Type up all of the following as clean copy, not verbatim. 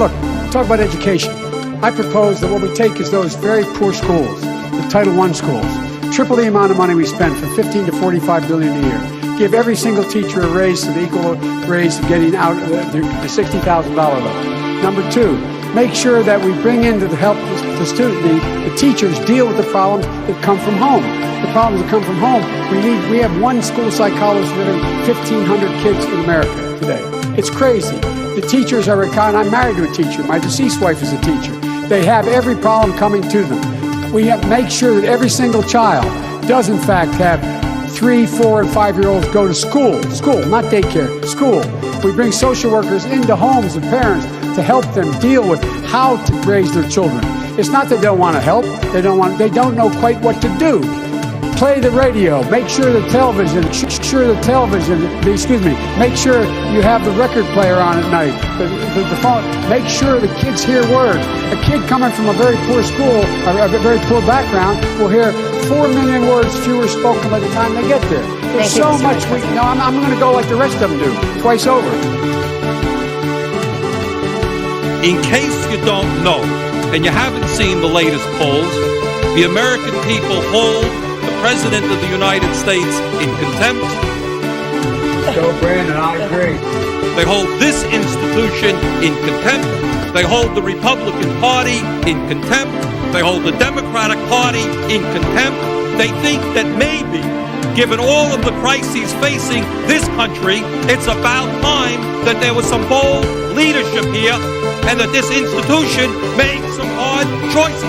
Look, talk about education. I propose that what we take is those very poor schools, the Title I schools, triple the amount of money we spend, from $15 to $45 billion a year. Give every single teacher a raise to the equal raise of getting out of the $60,000 level. Number two, make sure that we bring in to help the teachers deal with the problems that come from home. The problems that come from home, we have one school psychologist for every 1,500 kids in America today. It's crazy. The teachers are I'm married to a teacher. My deceased wife is a teacher. They have every problem coming to them. We have to make sure that every single child does in fact have 3, 4, and 5-year-olds go to school, not daycare, school. We bring social workers into homes of parents to help them deal with how to raise their children. It's not that they don't want to help, they don't know quite what to do. Play the radio, make sure the television, make sure you have the record player on at night, the phone, make sure the kids hear words. A kid coming from a very poor school, a very poor background, will hear 4 million words fewer spoken by the time they get there. There's so much I'm going to go like the rest of them do, twice over. In case you don't know, and you haven't seen the latest polls, the American people hold the President of the United States in contempt. Go, Brandon, I agree. They hold this institution in contempt. They hold the Republican Party in contempt. They hold the Democratic Party in contempt. They think that maybe, given all of the crises facing this country, it's about time that there was some bold leadership here and that this institution made some hard choices.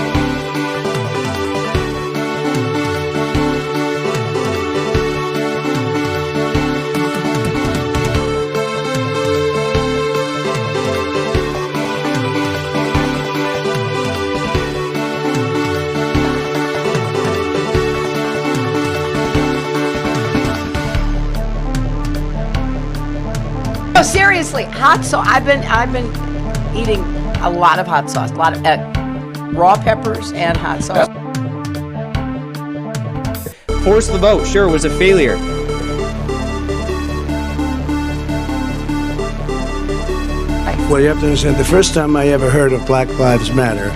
Seriously, hot sauce. I've been eating a lot of hot sauce, a lot of raw peppers and hot sauce. Force the vote, sure, was a failure. Well, you have to understand, the first time I ever heard of Black Lives Matter,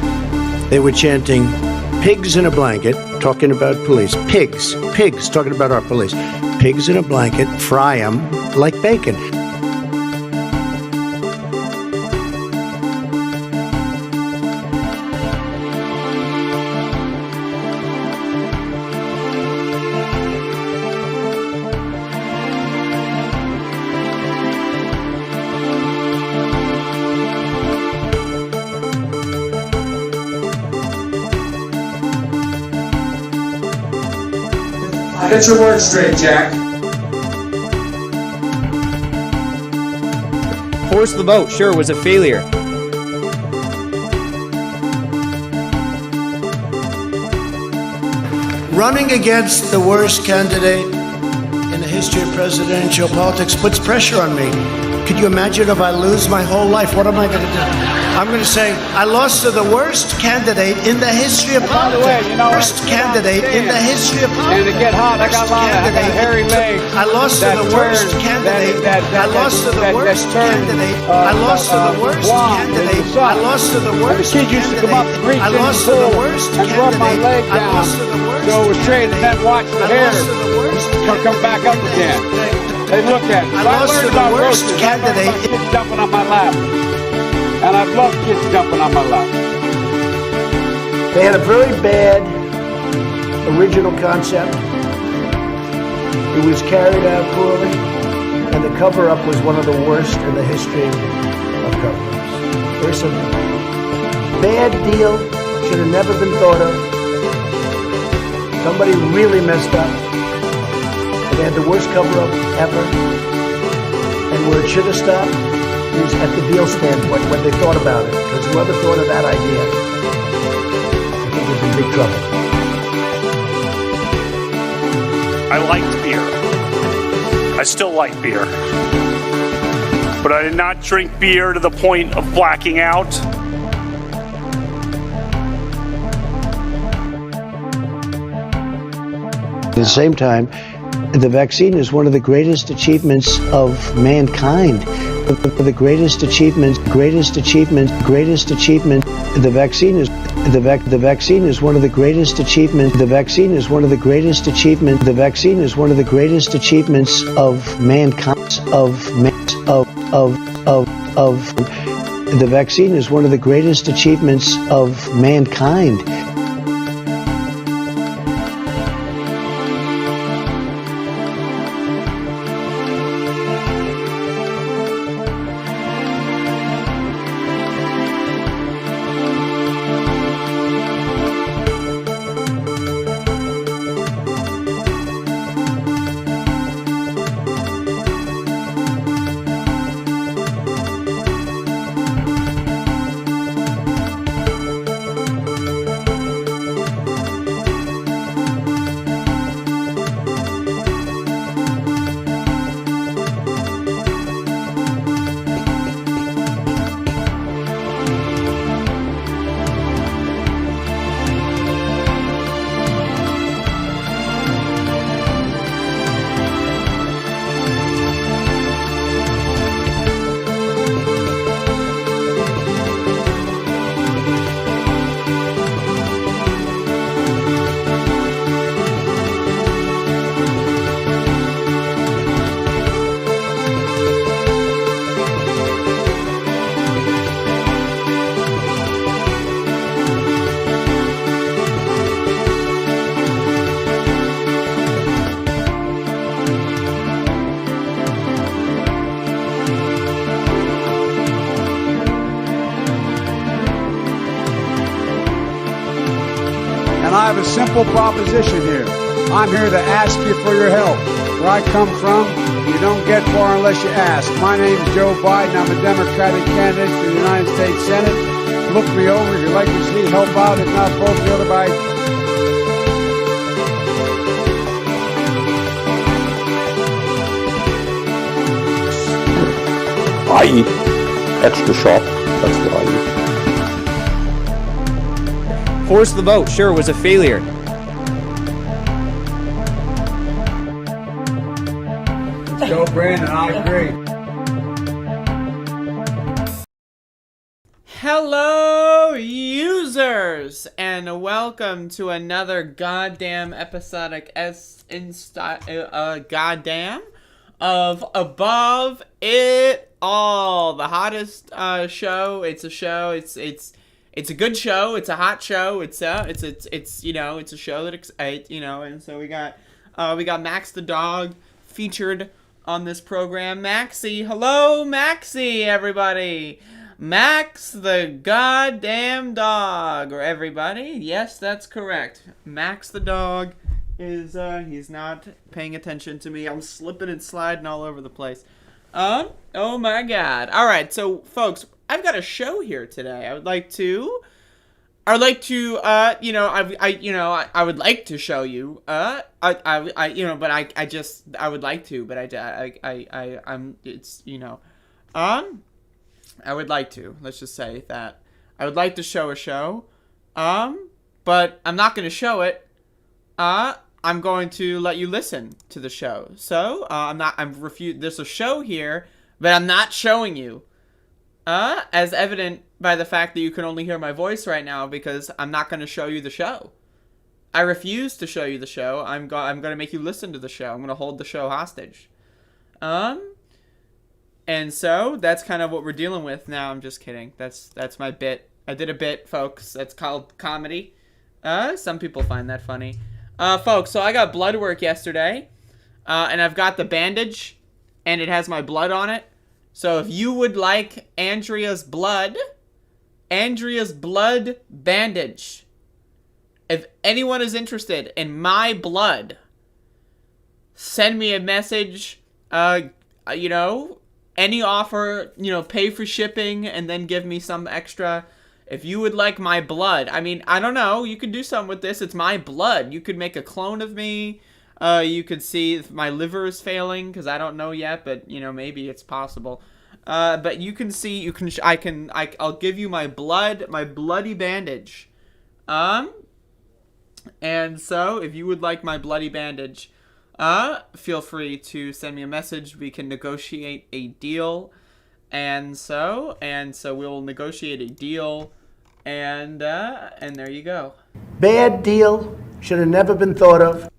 they were chanting pigs in a blanket, talking about police. Pigs, talking about our police. Pigs in a blanket, fry them like bacon. Get your words straight, Jack. Force the vote, sure, was a failure. Running against the worst candidate in the history of presidential politics puts pressure on me. Could you imagine if I lose my whole life? What am I going to do? I'm going to say, I lost to the worst candidate in the history of politics. By the way, worst candidate in the history of politics. And to get hot, I got hairy legs. I lost to the worst candidate. I lost to the worst candidate. I lost to the worst candidate. I lost to the worst candidate. The kid used to come up and reach in the pool and rub my leg down. So it was straight and then watch the hair come back up again. They look at it. I lost to the worst candidate. Kids jumping on my lap. And I love kids jumping on my lap. They had a very bad original concept. It was carried out poorly. And the cover-up was one of the worst in the history of cover-ups. Very simple. Bad deal. Should have never been thought of. Somebody really messed up. They had the worst cover-up ever. And where it should have stopped is at the deal standpoint, when they thought about it. Because whoever thought of that idea, I think was in big trouble. I liked beer. I still like beer. But I did not drink beer to the point of blacking out. At the same time, the vaccine is one of the greatest achievements of mankind. the greatest achievement. The vaccine is one of the greatest achievements. The vaccine is one of the greatest achievements. The vaccine is one of the greatest achievements of mankind. The vaccine is one of the greatest achievements of mankind. I have a simple proposition here. I'm here to ask you for your help. Where I come from, you don't get far unless you ask. My name's Joe Biden. I'm a Democratic candidate for the United States Senate. Look me over if you'd like to see help out. If not, vote the other by. I eat extra sharp. That's what I eat. Force the vote, sure, was a failure. Joe Brandon, I agree. Hello, users, and welcome to another goddamn episodic goddamn of Above It All, the hottest show. It's a show. It's a good show. It's a hot show. It's you know, it's a show that excites, you know. And so we got Max the dog featured on this program. Maxie, hello, Maxie, everybody. Max the goddamn dog, or everybody. Yes, that's correct. Max the dog is he's not paying attention to me. I'm slipping and sliding all over the place. Oh my God. All right, so folks, I've got a show here today. I would like to show you. I would like to, but I would like to. Let's just say that I would like to show a show. But I'm not going to show it. I'm going to let you listen to the show. So, there's a show here, but I'm not showing you. As evident by the fact that you can only hear my voice right now, because I'm not going to show you the show. I refuse to show you the show. I'm going to make you listen to the show. I'm going to hold the show hostage. And so that's kind of what we're dealing with now. I'm just kidding. That's my bit. I did a bit, folks. That's called comedy. Some people find that funny. Folks, so I got blood work yesterday, and I've got the bandage, and it has my blood on it. So if you would like Andrea's blood bandage, if anyone is interested in my blood, send me a message, any offer, pay for shipping and then give me some extra. If you would like my blood, I mean, I don't know, you could do something with this. It's my blood. You could make a clone of me. You could see if my liver is failing, because I don't know yet, but, maybe it's possible. But you can see, I'll give you my bloody bandage. And so, if you would like my bloody bandage, feel free to send me a message. We can negotiate a deal. And so we'll negotiate a deal, and there you go. Bad deal. Should have never been thought of.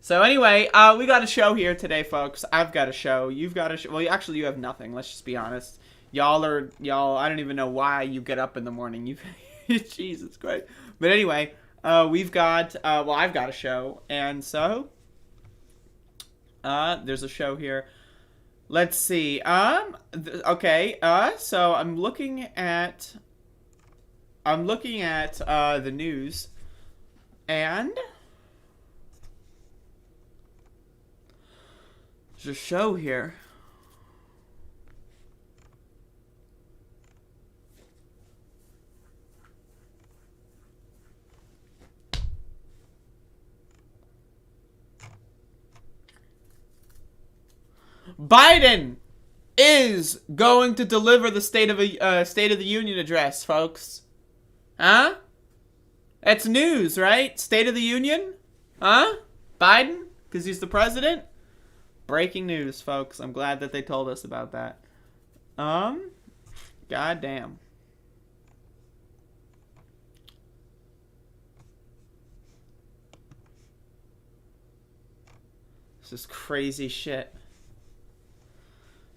So anyway, we got a show here today, folks. I've got a show. You've got a show. Well, actually, you have nothing. Let's just be honest. Y'all, I don't even know why you get up in the morning. Jesus Christ. But anyway, we've got, I've got a show. And so, there's a show here. Let's see. Okay. So I'm looking at the news, and there's a show here. Biden is going to deliver the State of the Union address, folks. Huh? That's news, right? State of the Union? Huh? Biden? Because he's the president? Breaking news, folks. I'm glad that they told us about that. Goddamn. This is crazy shit.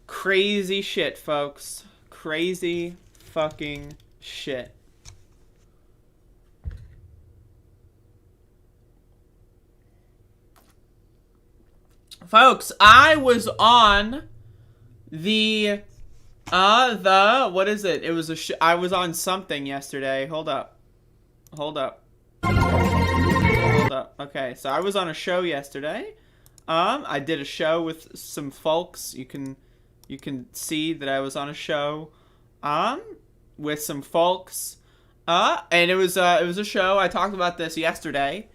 Crazy shit, folks. Crazy fucking shit. Folks, I was on what is it? It was I was on something yesterday. Hold up. Okay, so I was on a show yesterday. I did a show with some folks. You can see that I was on a show with some folks. And it was a show. I talked about this yesterday.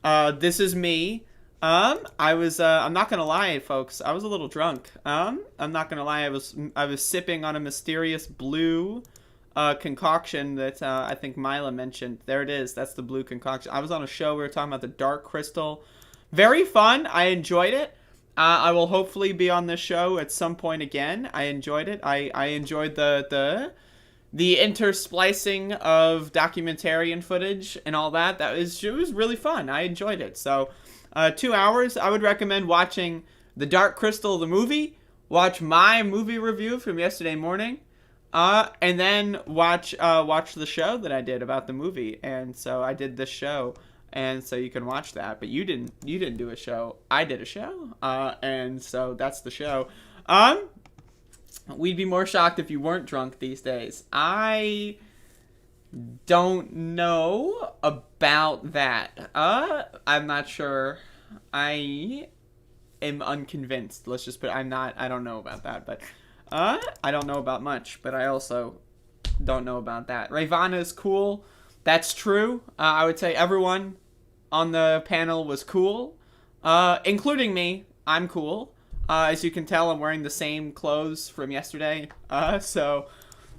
This is me. I'm not gonna lie, folks. I was a little drunk. I'm not gonna lie. I was sipping on a mysterious blue concoction that I think Mila mentioned. There it is. That's the blue concoction. I was on a show. We were talking about the Dark Crystal. Very fun. I enjoyed it. I will hopefully be on this show at some point again. I enjoyed it. I enjoyed the intersplicing of documentarian footage and all that. It was really fun. I enjoyed it. So, 2 hours. I would recommend watching The Dark Crystal, the movie. Watch my movie review from yesterday morning. And then watch the show that I did about the movie. And so I did this show. And so you can watch that, but you didn't do a show. I did a show, and so that's the show. We'd be more shocked if you weren't drunk these days. I don't know about that. I'm not sure. I am unconvinced. Let's just put. I don't know about that, but I don't know about much. But I also don't know about that. Ravana is cool. That's true. I would say everyone on the panel was cool, including me. I'm cool. As you can tell, I'm wearing the same clothes from yesterday. So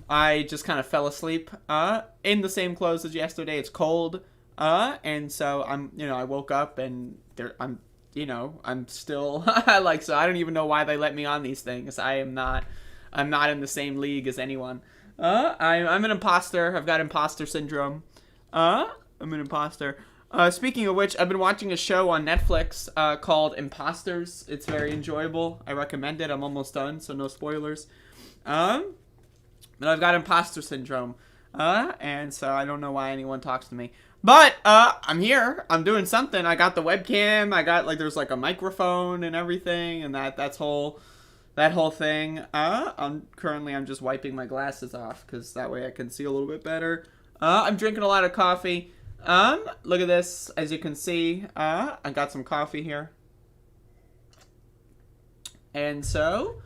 I just kind of fell asleep in the same clothes as yesterday. It's cold, and so I woke up and I'm still so I don't even know why they let me on these things. I'm not in the same league as anyone. I'm an imposter. I've got imposter syndrome. I'm an imposter. Speaking of which, I've been watching a show on Netflix called Imposters. It's very enjoyable. I recommend it. I'm almost done, so no spoilers. But I've got imposter syndrome. And so I don't know why anyone talks to me. But I'm here. I'm doing something. I got the webcam. I got there's a microphone and everything, and that whole thing. I'm just wiping my glasses off because that way I can see a little bit better. I'm drinking a lot of coffee. Look at this. As you can see, I got some coffee here. And so,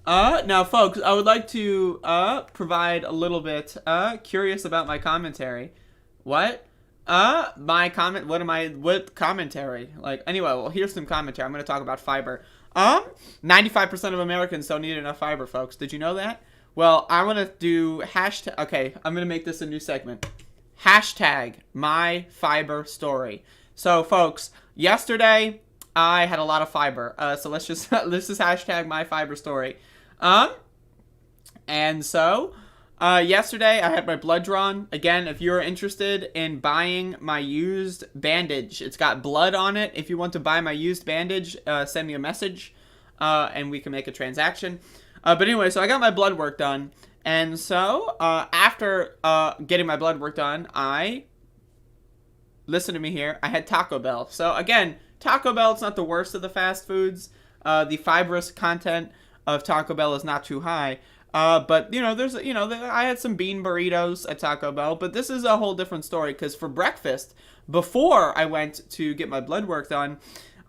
now folks, I would like to, provide a little bit, curious about my commentary. What? What commentary? Anyway, well, here's some commentary. I'm going to talk about fiber. 95% of Americans don't need enough fiber, folks. Did you know that? Well, I want to do hashtag, okay, I'm going to make this a new segment. Hashtag my fiber story. So folks, yesterday I had a lot of fiber. So let's just hashtag my fiber story. And so, yesterday I had my blood drawn. Again, if you're interested in buying my used bandage, it's got blood on it. If you want to buy my used bandage, send me a message, and we can make a transaction. But anyway, so I got my blood work done. And so, after getting my blood work done, listen to me here, I had Taco Bell. So again, Taco Bell, it's not the worst of the fast foods. The fibrous content of Taco Bell is not too high. But, I had some bean burritos at Taco Bell, but this is a whole different story, because for breakfast, before I went to get my blood work done,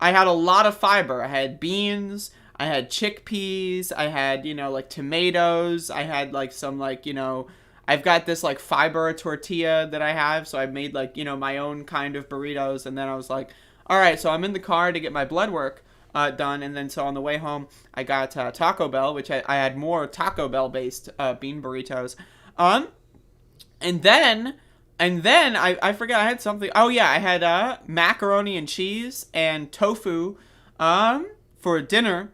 I had a lot of fiber. I had beans, I had chickpeas, I had, tomatoes, I had, I've got this, fiber tortilla that I have, so I made, my own kind of burritos, and then I was like, all right, so I'm in the car to get my blood work done, and then so on the way home, I got Taco Bell, which I had more Taco Bell-based bean burritos, and then I forgot I had something. Oh yeah, I had macaroni and cheese and tofu for dinner,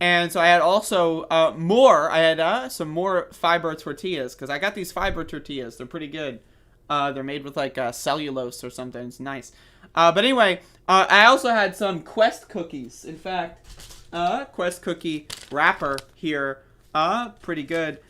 and so I had also more. I had some more fiber tortillas, because I got these fiber tortillas. They're pretty good. They're made with cellulose or something. It's nice. But anyway, I also had some Quest cookies. In fact, Quest cookie wrapper here. Pretty good.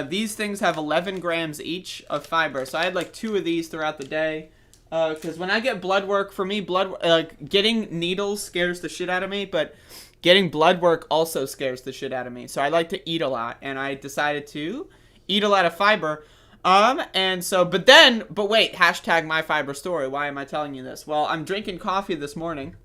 These things have 11 grams each of fiber. So I had 2 of these throughout the day. Because when I get blood work, for me, getting needles scares the shit out of me, but getting blood work also scares the shit out of me. So I like to eat a lot, and I decided to eat a lot of fiber. And so, but wait, hashtag my fiber story. Why am I telling you this? Well, I'm drinking coffee this morning.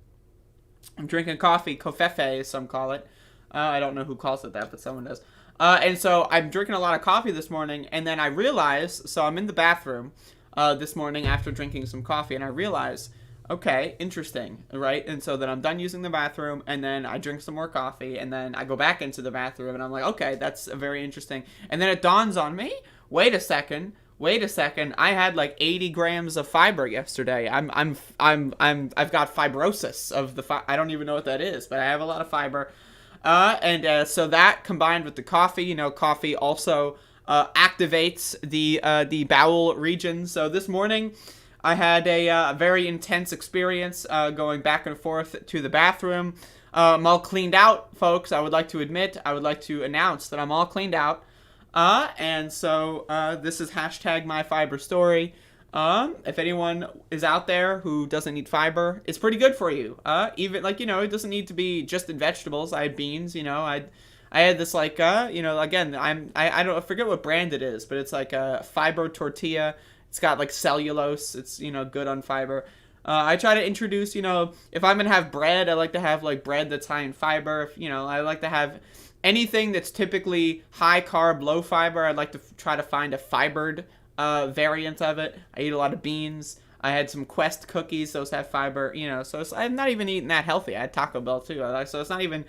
I'm drinking coffee, kofefe, as some call it. I don't know who calls it that, but someone does. And so I'm drinking a lot of coffee this morning, and then I realize, so I'm in the bathroom, this morning after drinking some coffee, and I realize, okay, interesting, right? And so then I'm done using the bathroom, and then I drink some more coffee, and then I go back into the bathroom, and I'm like, okay, that's very interesting. And then it dawns on me, wait a second, I had 80 grams of fiber yesterday. I've got fibrosis of the I don't even know what that is, but I have a lot of fiber. So that combined with the coffee, coffee also activates the bowel region. So this morning I had a very intense experience going back and forth to the bathroom. I'm all cleaned out, folks. I would like to announce that I'm all cleaned out. And so this is hashtag my fiber story. If anyone is out there who doesn't need fiber, it's pretty good for you. Even it doesn't need to be just in vegetables. I had beans, I had this again, I forget what brand it is, but it's a fiber tortilla. It's got cellulose. It's, good on fiber. I try to introduce, if I'm going to have bread, I like to have bread that's high in fiber. I like to have anything that's typically high carb, low fiber. I'd like to try to find a fibered variant of it. I eat a lot of beans. I had some Quest cookies. Those have fiber, so I'm not even eating that healthy. I had Taco Bell too. So it's not even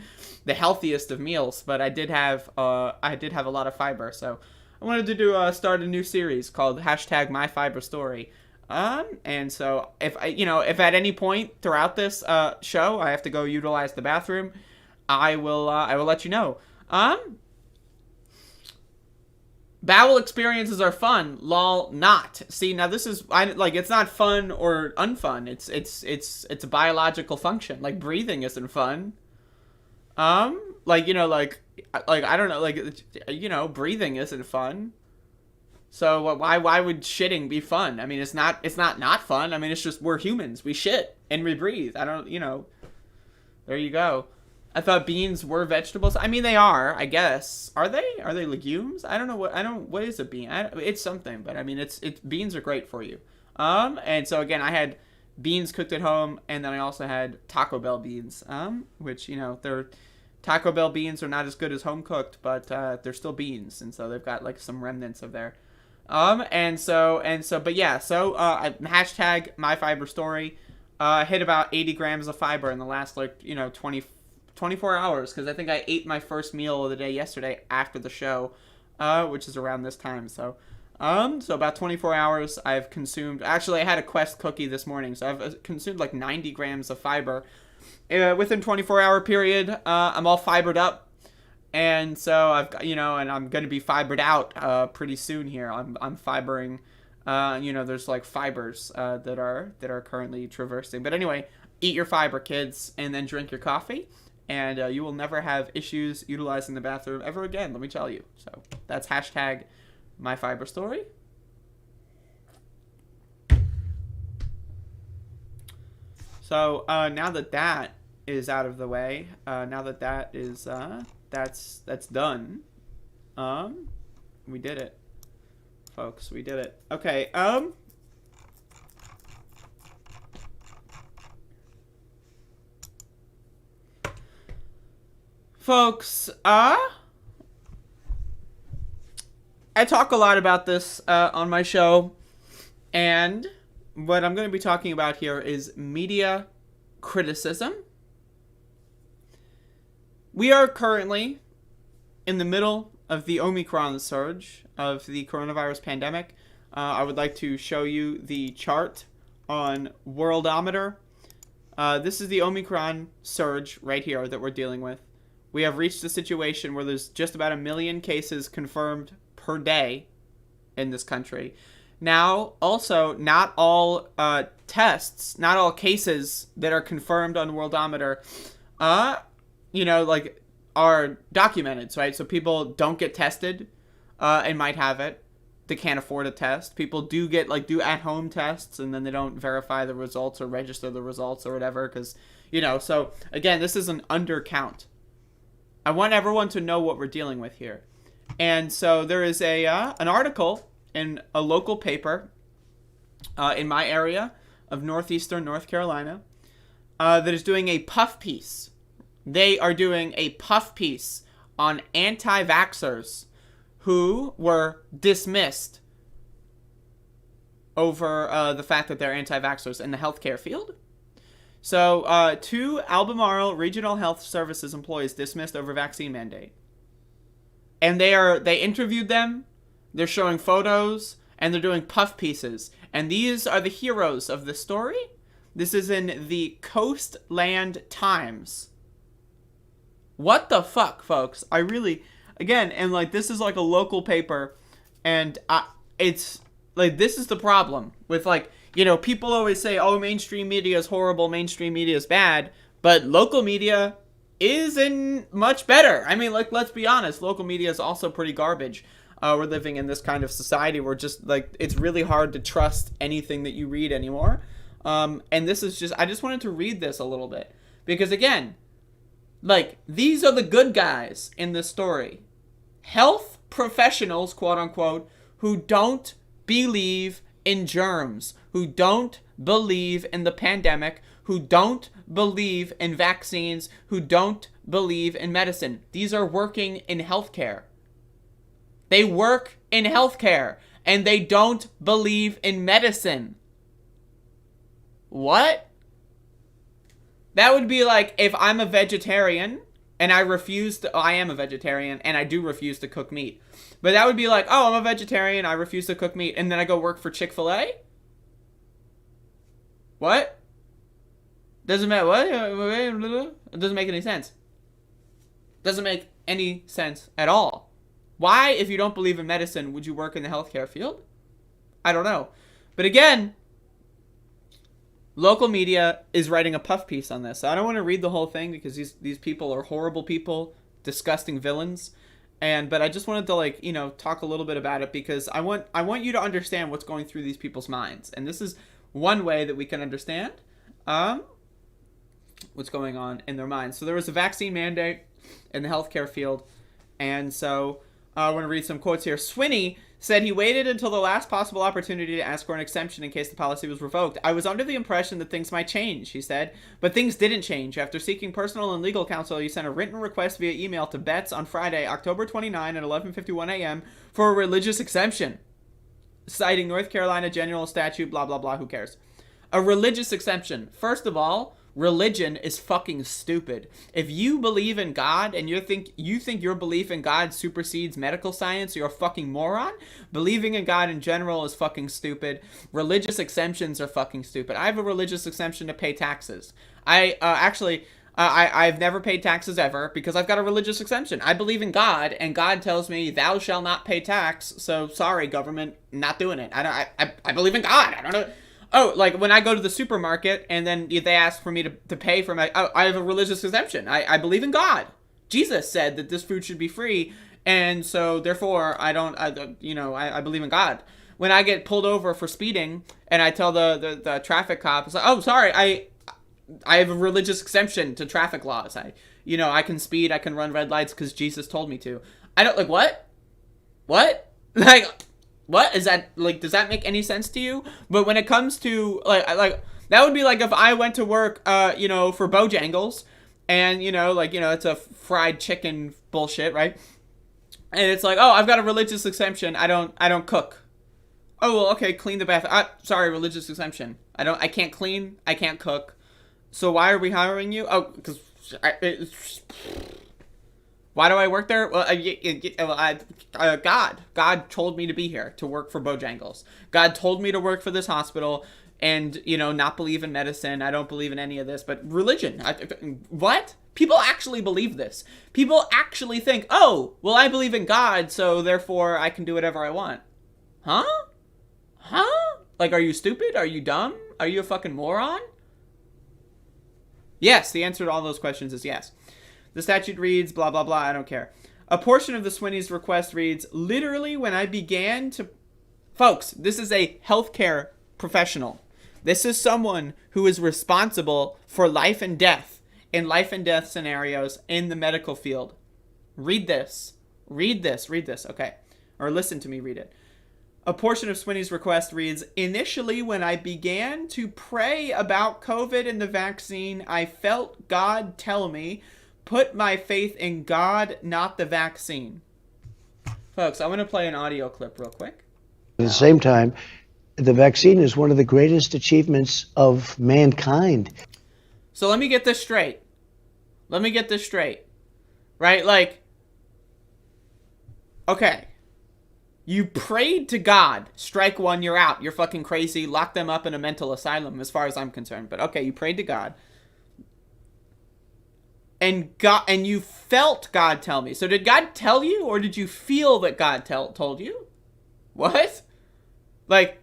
the healthiest of meals, but I did have a lot of fiber. So I wanted to start a new series called hashtag my fiber story. And so if at any point throughout this show I have to go utilize the bathroom, I will let you know. Bowel experiences are fun. Lol, not. See, now this is it's not fun or unfun. It's a biological function. Breathing isn't fun. I don't know. Breathing isn't fun. So why would shitting be fun? I mean, it's not fun. I mean, it's just we're humans. We shit and we breathe. There you go. I thought beans were vegetables. I mean, they are, I guess. Are they? Are they legumes? I don't know what is a bean? It's something, but I mean, beans are great for you. And so again, I had beans cooked at home, and then I also had Taco Bell beans, which, they're Taco Bell beans are not as good as home cooked, but they're still beans, and so they've got some remnants of there. But yeah, so hashtag my fiber story. Hit about 80 grams of fiber in the last 24 hours, because I think I ate my first meal of the day yesterday after the show, which is around this time. So about 24 hours I've consumed. Actually, I had a Quest cookie this morning, so I've consumed 90 grams of fiber within 24-hour period. I'm all fibered up. And so I've got, and I'm going to be fibered out pretty soon here. I'm fibering, there's like fibers that are currently traversing. But anyway, eat your fiber, kids, and then drink your coffee. And you will never have issues utilizing the bathroom ever again, let me tell you. So that's hashtag my fiber story. So now that is out of the way, now that is that's done, we did it, folks. We did it. Okay. Folks, I talk a lot about this on my show, and what I'm going to be talking about here is media criticism. We are currently in the middle of the Omicron surge of the coronavirus pandemic. I would like to show you the chart on Worldometer. This is the Omicron surge right here that we're dealing with. We have reached a situation where there's just about 1 million cases confirmed per day in this country. Now, also, not all tests, not all cases that are confirmed on Worldometer, are documented, right? So people don't get tested and might have it. They can't afford a test. People do get, do at-home tests, and then they don't verify the results or register the results or whatever, because, so, again, this is an undercount. I want everyone to know what we're dealing with here. And so there is an article in a local paper in my area of northeastern North Carolina that is doing a puff piece. They are doing a puff piece on anti-vaxxers who were dismissed over the fact that they're anti-vaxxers in the healthcare field. So 2 Albemarle Regional Health Services employees dismissed over vaccine mandate. And they interviewed them. They're showing photos, and they're doing puff pieces. And these are the heroes of the story. This is in the Coastland Times. What the fuck, folks? I really, again, and this is a local paper, and it's this is the problem with people always say, oh, mainstream media is horrible, mainstream media is bad, but local media isn't much better. I mean, let's be honest, local media is also pretty garbage. We're living in this kind of society where just it's really hard to trust anything that you read anymore. And this is I just wanted to read this a little bit because again, these are the good guys in this story. Health professionals, quote unquote, who don't believe in germs, who don't believe in the pandemic, who don't believe in vaccines, who don't believe in medicine. These are working in healthcare. They work in healthcare, and they don't believe in medicine. What? That would be like if I'm a vegetarian, and I am a vegetarian, and I do refuse to cook meat. But that would be like, oh, I'm a vegetarian, I refuse to cook meat, and then I go work for Chick-fil-A? What? Doesn't matter. What? It doesn't make any sense. Doesn't make any sense at all. Why, if you don't believe in medicine, would you work in the healthcare field? I don't know. But again, local media is writing a puff piece on this. So I don't want to read the whole thing because these people are horrible people, disgusting villains. But I just wanted to talk a little bit about it because I want you to understand what's going through these people's minds. And this is one way that we can understand what's going on in their minds. So there was a vaccine mandate in the healthcare field. And so I want to read some quotes here. Swinney said he waited until the last possible opportunity to ask for an exemption in case the policy was revoked. I was under the impression that things might change, he said. But things didn't change. After seeking personal and legal counsel, he sent a written request via email to Betts on Friday, October 29 at 11:51 a.m. for a religious exemption, citing North Carolina General Statute, blah, blah, blah, who cares. A religious exemption. First of all, religion is fucking stupid. If you believe in God and you think your belief in God supersedes medical science, you're a fucking moron. Believing in God in general is fucking stupid. Religious exemptions are fucking stupid. I have a religious exemption to pay taxes. I I've never paid taxes ever because I've got a religious exemption. I believe in God, and God tells me, thou shalt not pay tax. So sorry, government, not doing it. I believe in God. I don't know. Oh, like when I go to the supermarket and then they ask for me to pay for my, I have a religious exemption. I believe in God. Jesus said that this food should be free. And so therefore I believe in God. When I get pulled over for speeding and I tell the traffic cop, it's like, oh, sorry, I have a religious exemption to traffic laws. I can speed, I can run red lights because Jesus told me to. I don't, like, what? Like, what? Is that, like, does that make any sense to you? But when it comes to, like, that would be like if I went to work, for Bojangles, and, it's a fried chicken bullshit, right? And it's like, oh, I've got a religious exemption, I don't cook. Oh, well, okay, clean the bathroom. Sorry, religious exemption. I can't clean, I can't cook. So why are we hiring you? Oh, because why do I work there? Well, God told me to be here to work for Bojangles. God told me to work for this hospital, and not believe in medicine. I don't believe in any of this, but religion. What? People actually believe this. People actually think, oh, well, I believe in God, so therefore I can do whatever I want. Huh? Like, are you stupid? Are you dumb? Are you a fucking moron? Yes, the answer to all those questions is yes. The statute reads, blah, blah, blah, I don't care. A portion of the Swinney's request reads, literally when I began to... Folks, this is a healthcare professional. This is someone who is responsible for life and death in life and death scenarios in the medical field. Read this. Okay. Or listen to me read it. A portion of Swinney's request reads, initially, when I began to pray about COVID and the vaccine, I felt God tell me, put my faith in God, not the vaccine. Folks, I want to play an audio clip real quick. At the same time, the vaccine is one of the greatest achievements of mankind. So let me get this straight. Right? Like, okay. You prayed to God. Strike one, you're out. You're fucking crazy. Lock them up in a mental asylum as far as I'm concerned. But okay, you prayed to God. And you felt God tell me. So did God tell you, or did you feel that God told you? What? Like,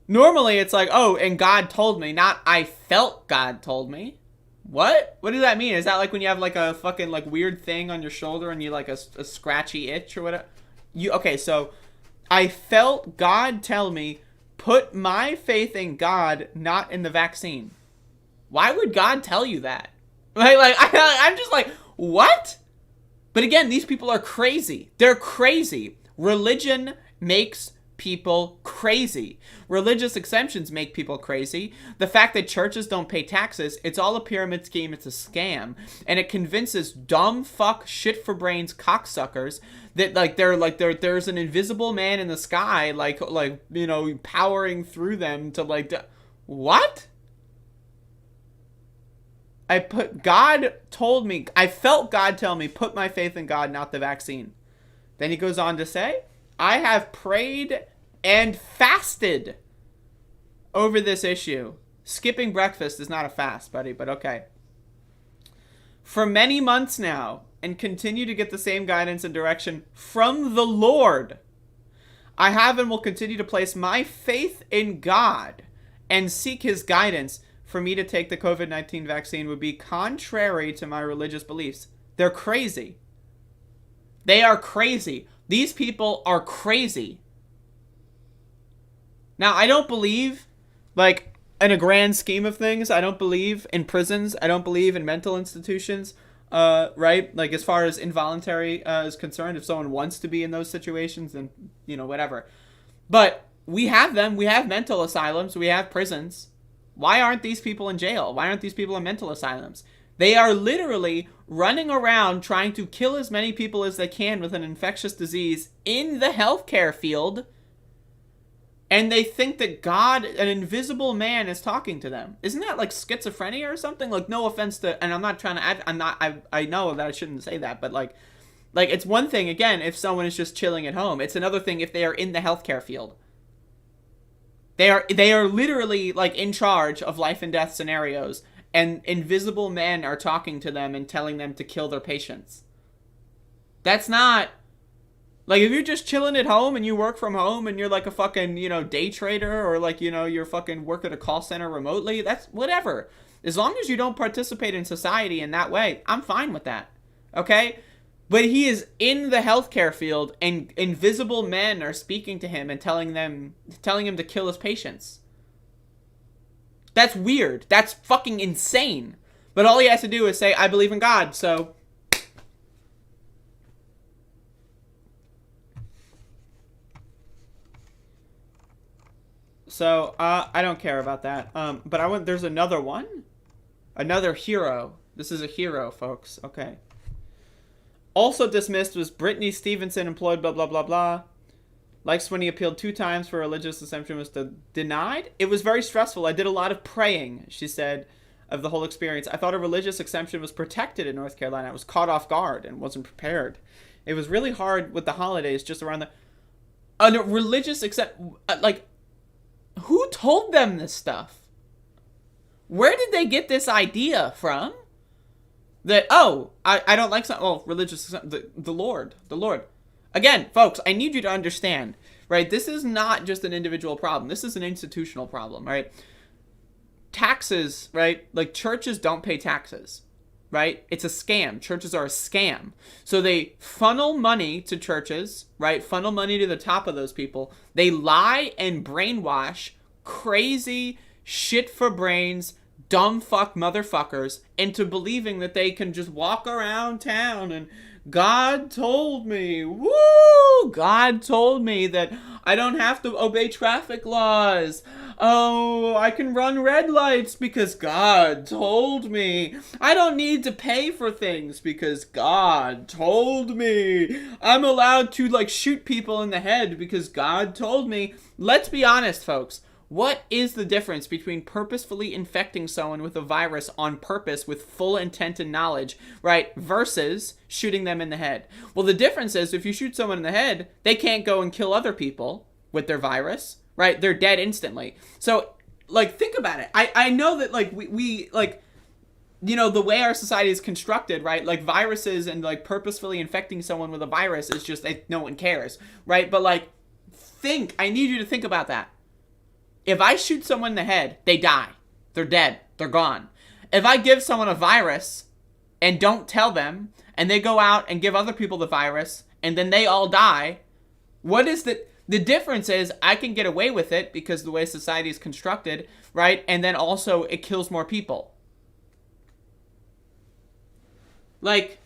normally it's like, oh, and God told me, not I felt God told me. What? What does that mean? Is that like when you have like a fucking like weird thing on your shoulder and you like a scratchy itch or whatever? Okay, so I felt God tell me, put my faith in God, not in the vaccine. Why would God tell you that? I'm just like, what? But again, these people are crazy. They're crazy. Religion makes people crazy. Religious exemptions make people crazy. The fact that churches don't pay taxes, it's all a pyramid scheme, it's a scam. And it convinces dumb fuck shit for brains cocksuckers that there's an invisible man in the sky powering through them to what? I felt God tell me, put my faith in God, not the vaccine. Then he goes on to say, I have prayed and fasted over this issue. Skipping breakfast is not a fast, buddy, but okay. For many months now, and continue to get the same guidance and direction from the Lord. I have and will continue to place my faith in God and seek his guidance. For me to take the COVID-19 vaccine would be contrary to my religious beliefs. They're crazy. They are crazy. These people are crazy. Now, I don't believe, in a grand scheme of things, I don't believe in prisons. I don't believe in mental institutions, right? Like, as far as involuntary is concerned, if someone wants to be in those situations, then, whatever. But we have them. We have mental asylums. We have prisons. Why aren't these people in jail? Why aren't these people in mental asylums? They are literally running around trying to kill as many people as they can with an infectious disease in the healthcare field. And they think that God, an invisible man, is talking to them. Isn't that like schizophrenia or something? Like, no offense to, and I'm not trying to, I know that I shouldn't say that, but like it's one thing, again, if someone is just chilling at home. It's another thing if they are in the healthcare field. They are literally in charge of life and death scenarios, and invisible men are talking to them and telling them to kill their patients. That's not... Like, if you're just chilling at home and you work from home and you're like a fucking, day trader, or like, you're fucking work at a call center remotely, that's whatever. As long as you don't participate in society in that way, I'm fine with that. Okay? But he is in the healthcare field, and invisible men are speaking to him and telling him to kill his patients. That's weird. That's fucking insane. But all he has to do is say, I believe in God, so... So, I don't care about that. But there's another one. Another hero. This is a hero, folks. Okay. Also dismissed was Brittany Stevenson, employed blah, blah, blah, blah. Likes when he appealed 2 times for religious exemption was denied. It was very stressful. I did a lot of praying, she said, of the whole experience. I thought a religious exemption was protected in North Carolina. I was caught off guard and wasn't prepared. It was really hard with the holidays just around the... A religious who told them this stuff? Where did they get this idea from? That, I don't like something. Oh, religious, the Lord. Again, folks, I need you to understand, right? This is not just an individual problem. This is an institutional problem, right? Taxes, right? Like, churches don't pay taxes, right? It's a scam. Churches are a scam. So they funnel money to churches, right? Funnel money to the top of those people. They lie and brainwash crazy, shit for brains, dumb fuck motherfuckers into believing that they can just walk around town and God told me, woo! God told me that I don't have to obey traffic laws. Oh, I can run red lights because God told me. I don't need to pay for things because God told me. I'm allowed to, shoot people in the head because God told me. Let's be honest, folks. What is the difference between purposefully infecting someone with a virus on purpose with full intent and knowledge, right, versus shooting them in the head? Well, the difference is if you shoot someone in the head, they can't go and kill other people with their virus, right? They're dead instantly. So, think about it. I know that, we the way our society is constructed, right? Viruses and, purposefully infecting someone with a virus is just, no one cares, right? But, I need you to think about that. If I shoot someone in the head, they die. They're dead. They're gone. If I give someone a virus and don't tell them, and they go out and give other people the virus, and then they all die, what is the difference is I can get away with it because the way society is constructed, right? And then also it kills more people. What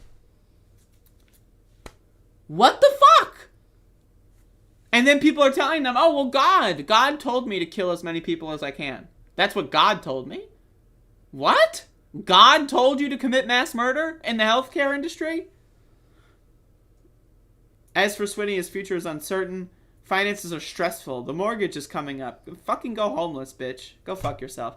the fuck? And then people are telling them, oh, well, God told me to kill as many people as I can. That's what God told me? What? God told you to commit mass murder in the healthcare industry? As for Sweeney, his future is uncertain. Finances are stressful. The mortgage is coming up. Fucking go homeless, bitch. Go fuck yourself.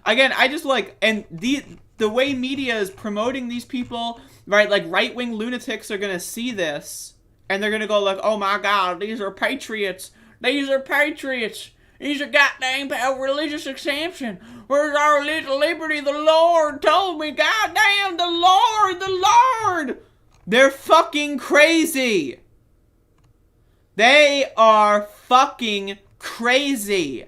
Again, I just and the way media is promoting these people, right? Right-wing lunatics are going to see this. And they're going to go oh my God, these are patriots. These are patriots. These are goddamn religious exemption. Where's our little liberty? The Lord told me. Goddamn, the Lord. They're fucking crazy. They are fucking crazy.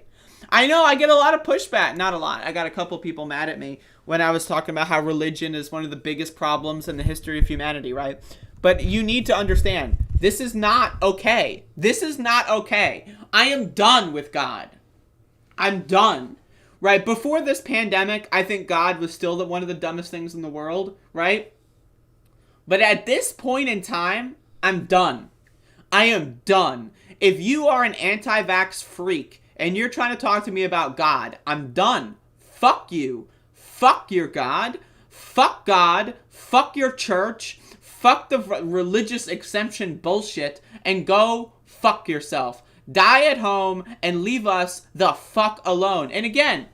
I know I get a lot of pushback. Not a lot. I got a couple people mad at me when I was talking about how religion is one of the biggest problems in the history of humanity, right? But you need to understand, this is not okay. This is not okay. I am done with God. I'm done. Right? Before this pandemic, I think God was still one of the dumbest things in the world, right? But at this point in time, I'm done. I am done. If you are an anti-vax freak and you're trying to talk to me about God, I'm done. Fuck you. Fuck your God. Fuck God. Fuck your church. Fuck the religious exemption bullshit and go fuck yourself. Die at home and leave us the fuck alone. And again,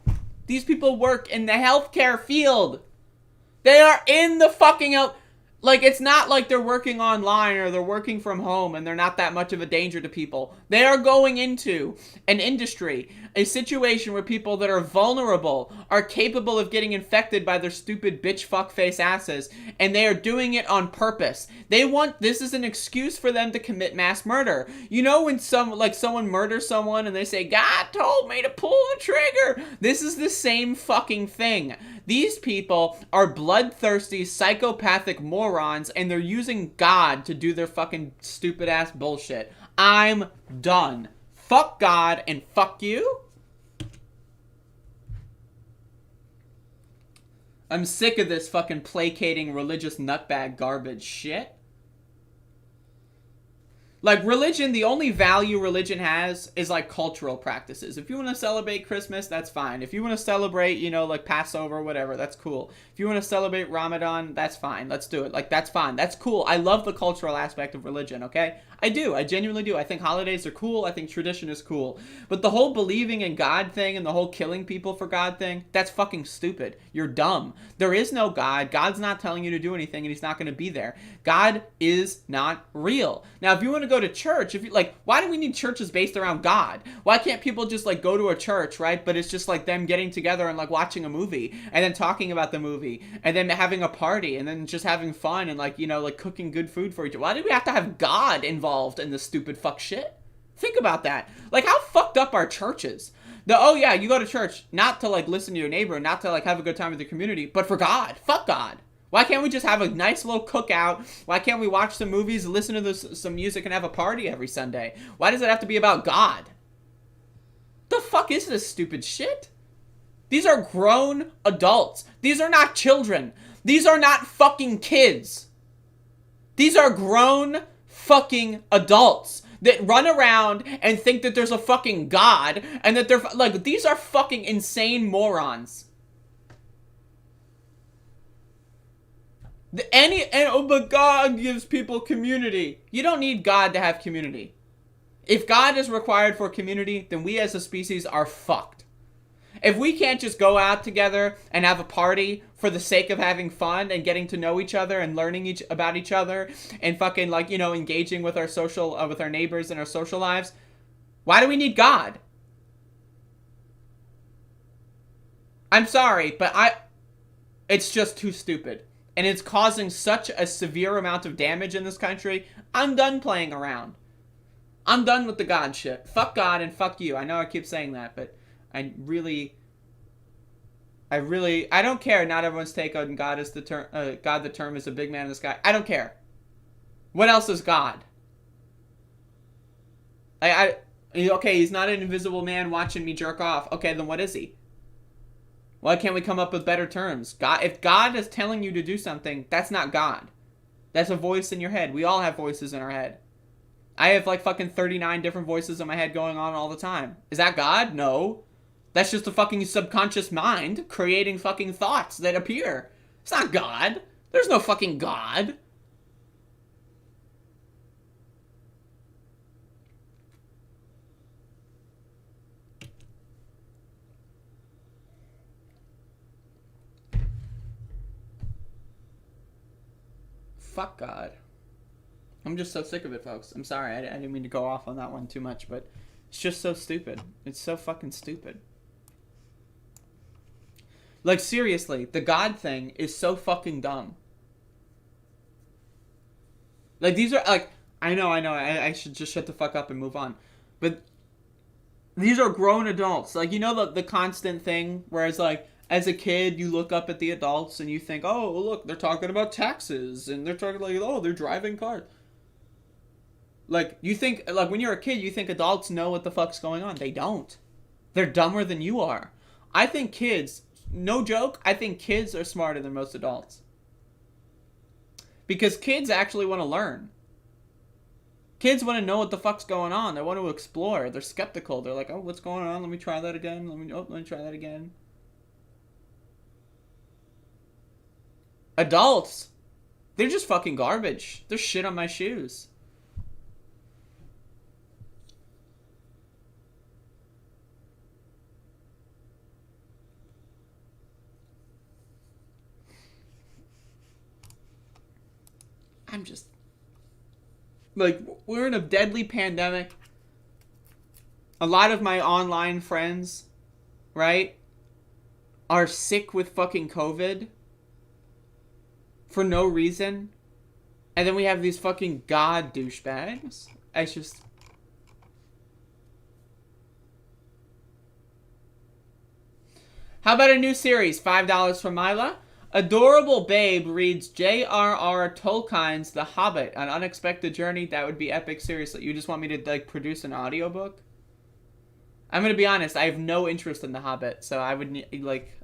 these people work in the healthcare field. They are in the fucking it's not like they're working online or they're working from home and they're not that much of a danger to people. They are going into an industry a situation where people that are vulnerable are capable of getting infected by their stupid bitch fuckface asses, and they are doing it on purpose. This is an excuse for them to commit mass murder. You know when someone murders someone and they say, God told me to pull the trigger? This is the same fucking thing. These people are bloodthirsty, psychopathic morons, and they're using God to do their fucking stupid ass bullshit. I'm done. Fuck God and fuck you. I'm sick of this fucking placating religious nutbag garbage shit. Like, religion, the only value religion has is, like, cultural practices. If you want to celebrate Christmas, that's fine. If you want to celebrate, you know, like, Passover, whatever, that's cool. If you want to celebrate Ramadan, that's fine. Let's do it. Like, that's fine. That's cool. I love the cultural aspect of religion, okay? I do. I genuinely do. I think holidays are cool. I think tradition is cool. But the whole believing in God thing and the whole killing people for God thing, that's fucking stupid. You're dumb. There is no God. God's not telling you to do anything, and he's not going to be there. God is not real. Now, if you want to go to church, why do we need churches based around God? Why can't people just, like, go to a church, right? But it's just, like, them getting together and, like, watching a movie, and then talking about the movie, and then having a party, and then just having fun, and, like, you know, like, cooking good food for each other. Why do we have to have God involved in this stupid fuck shit? Think about that. Like, how fucked up are churches? Oh yeah, you go to church not to, like, listen to your neighbor, not to, like, have a good time with your community, but for God. Fuck God. Why can't we just have a nice little cookout? Why can't we watch some movies, listen to some music, and have a party every Sunday? Why does it have to be about God? The fuck is this stupid shit? These are grown adults. These are not children. These are not fucking kids. These are grown fucking adults that run around and think that there's a fucking God, and that they're, like, these are fucking insane morons. But God gives people community. You don't need God to have community. If God is required for community, then we as a species are fucked. If we can't just go out together and have a party for the sake of having fun and getting to know each other and learning about each other and fucking, like, you know, engaging with our social, with our neighbors and our social lives, why do we need God? I'm sorry, but it's just too stupid. And it's causing such a severe amount of damage in this country. I'm done playing around. I'm done with the God shit. Fuck God and fuck you. I know I keep saying that, but I don't care. Not everyone's take on God is the term. God, the term, is a big man in the sky. I don't care. What else is God? Okay, he's not an invisible man watching me jerk off. Okay, then what is he? Why can't we come up with better terms? God, if God is telling you to do something, that's not God. That's a voice in your head. We all have voices in our head. I have, like, fucking 39 different voices in my head going on all the time. Is that God? No. That's just the fucking subconscious mind creating fucking thoughts that appear. It's not God. There's no fucking God. Fuck God. I'm just so sick of it, folks. I'm sorry. I didn't mean to go off on that one too much, but it's just so stupid. It's so fucking stupid. Like, seriously, the God thing is so fucking dumb. Like, these are, like, I know, I should just shut the fuck up and move on. But these are grown adults. Like, you know the constant thing, whereas, like, as a kid, you look up at the adults and you think, oh, look, they're talking about taxes, and they're talking, like, oh, they're driving cars. Like, you think, like, when you're a kid, you think adults know what the fuck's going on. They don't. They're dumber than you are. I think kids, no joke, I think kids are smarter than most adults. Because kids actually want to learn. Kids want to know what the fuck's going on. They want to explore. They're skeptical. They're like, oh, what's going on? Let me try that again. Let me try that again. Adults, they're just fucking garbage. They're shit on my shoes. I'm just, like, we're in a deadly pandemic. a lot of my online friends, right, are sick with fucking COVID for no reason. And then we have these fucking god douchebags. It's just... How about a new series? $5 from Mila. Adorable Babe reads J.R.R. Tolkien's The Hobbit, An Unexpected Journey. That would be epic. Seriously, you just want me to, like, produce an audiobook? I'm gonna be honest, I have no interest in The Hobbit, so I would, like,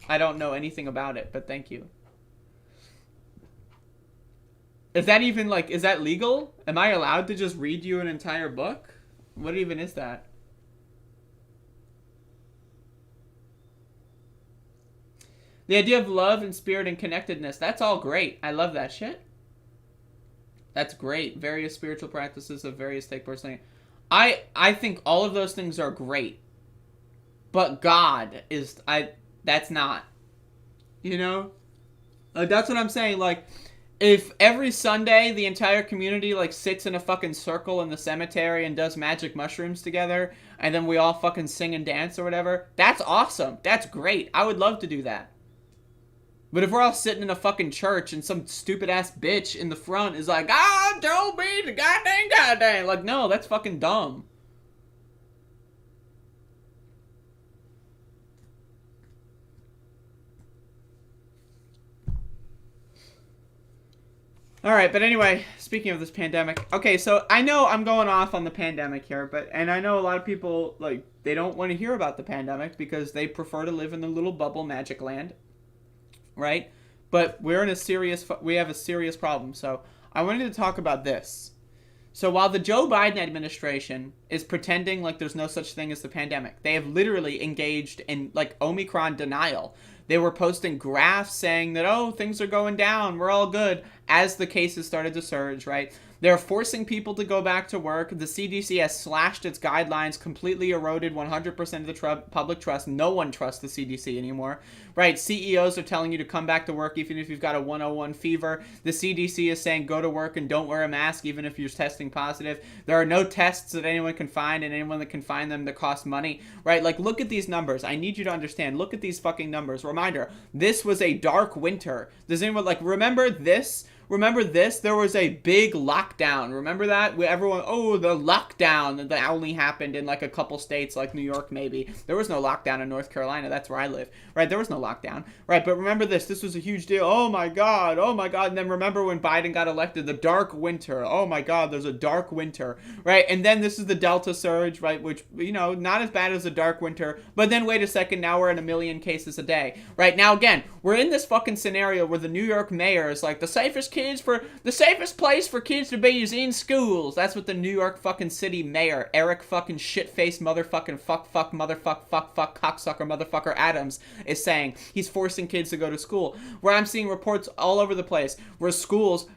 I don't know anything about it, but thank you. Is that even, like, is that legal? Am I allowed to just read you an entire book? What even is that? The idea of love and spirit and connectedness, that's all great. I love that shit. That's great. Various spiritual practices of various take personality. I think all of those things are great. But God is, that's not. You know? Like, that's what I'm saying. Like, if every Sunday the entire community, like, sits in a fucking circle in the cemetery and does magic mushrooms together, and then we all fucking sing and dance or whatever, that's awesome. That's great. I would love to do that. But if we're all sitting in a fucking church and some stupid-ass bitch in the front is like, God told me to goddamn. Like, no, that's fucking dumb. Alright, but anyway, speaking of this pandemic. Okay, so I know I'm going off on the pandemic here, and I know a lot of people, like, they don't want to hear about the pandemic because they prefer to live in the little bubble magic land. Right? But we have a serious problem. So I wanted to talk about this. So while the Joe Biden administration is pretending like there's no such thing as the pandemic, they have literally engaged in, like, Omicron denial. They were posting graphs saying that, oh, things are going down, we're all good, as the cases started to surge, right? They're forcing people to go back to work. The CDC has slashed its guidelines, completely eroded 100% of the public trust. No one trusts the CDC anymore, right? CEOs are telling you to come back to work even if you've got a 101 fever. The CDC is saying go to work and don't wear a mask even if you're testing positive. There are no tests that anyone can find, and anyone that can find them that cost money, right? Like, look at these numbers. I need you to understand. Look at these fucking numbers. Reminder, this was a dark winter. Does anyone, like, remember this? Remember this? There was a big lockdown. Remember that? Everyone, oh, the lockdown that only happened in, like, a couple states, like New York maybe. There was no lockdown in North Carolina. That's where I live. Right? There was no lockdown. Right? But remember this. This was a huge deal. Oh, my God. Oh, my God. And then remember when Biden got elected, the dark winter. Oh, my God. There's a dark winter. Right? And then this is the Delta surge, right? Which, you know, not as bad as the dark winter. But then wait a second. Now we're at 1 million cases a day. Right? Now, again, we're in this fucking scenario where the New York mayor is like, the safest place for kids to be is in schools. That's what the New York fucking city mayor, Eric fucking shitface motherfucking fuck cocksucker motherfucker Adams, is saying. He's forcing kids to go to school. Where I'm seeing reports all over the place where schools,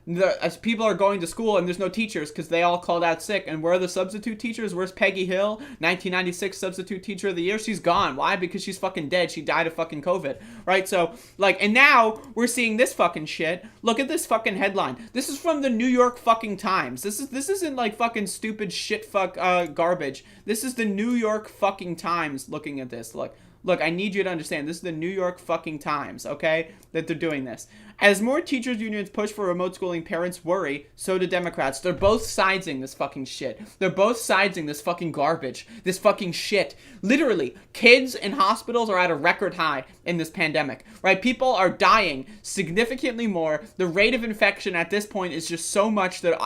people are going to school and there's no teachers because they all called out sick. And where are the substitute teachers? Where's Peggy Hill, 1996 substitute teacher of the year? She's gone. Why? Because she's fucking dead. She died of fucking COVID. Right? So, like, and now we're seeing this fucking shit. Look at this fucking headline. This is from the New York fucking Times. This isn't like fucking stupid shit garbage. This is the New York fucking Times looking at this. Look, I need you to understand. This is the New York fucking Times, okay? That they're doing this. As more teachers unions push for remote schooling, parents worry, so do Democrats. They're both siding this fucking shit. They're both siding this fucking garbage. This fucking shit. Literally, kids in hospitals are at a record high in this pandemic, right? People are dying significantly more. The rate of infection at this point is just so much that,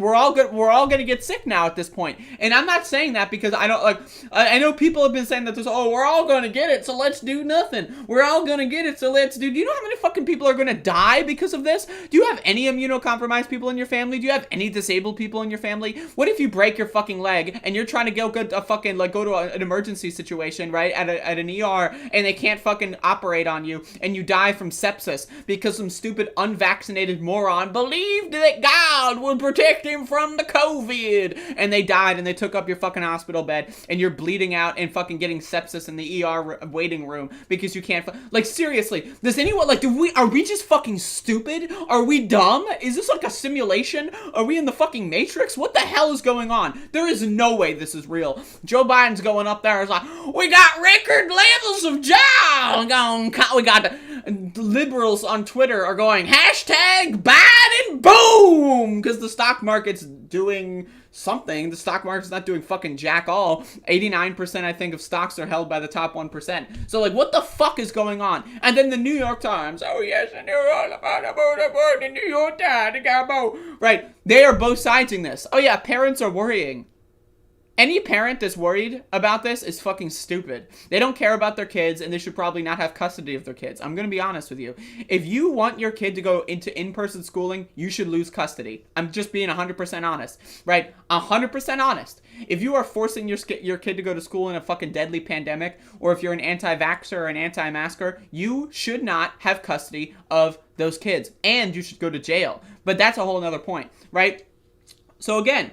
we're all gonna get sick now at this point. And I'm not saying that because I know people have been saying that we're all gonna get it, so let's do nothing. We're all gonna get it, so let's do. Do you know how many fucking people are gonna die because of this? Do you have any immunocompromised people in your family? Do you have any disabled people in your family? What if you break your fucking leg and you're trying to go to an emergency situation, right, at an ER, and they can't fucking operate on you, and you die from sepsis because some stupid unvaccinated moron believed that God would protect him from the COVID, and they died, and they took up your fucking hospital bed, and you're bleeding out and fucking getting sepsis in the ER waiting room because you can't, like, seriously, does anyone, like, are we just fucking stupid? Are we dumb? Is this like a simulation? Are we in the fucking Matrix? What the hell is going on? There is no way this is real. Joe Biden's going up there, is like, we got record levels of we got liberals on Twitter are going, hashtag Biden boom, because the stock market's doing something. The stock market's not doing fucking jack all. 89%, I think, of stocks are held by the top 1%. So, like, what the fuck is going on? And then the New York Times, oh yes, I know all about the New York Times, right? They are both siding this. Oh yeah, parents are worrying. Any parent that's worried about this is fucking stupid. They don't care about their kids, and they should probably not have custody of their kids. I'm going to be honest with you. If you want your kid to go into in-person schooling, you should lose custody. I'm just being 100% honest, right? 100% honest. If you are forcing your kid to go to school in a fucking deadly pandemic, or if you're an anti-vaxxer or an anti-masker, you should not have custody of those kids, and you should go to jail. But that's a whole nother point, right? So again,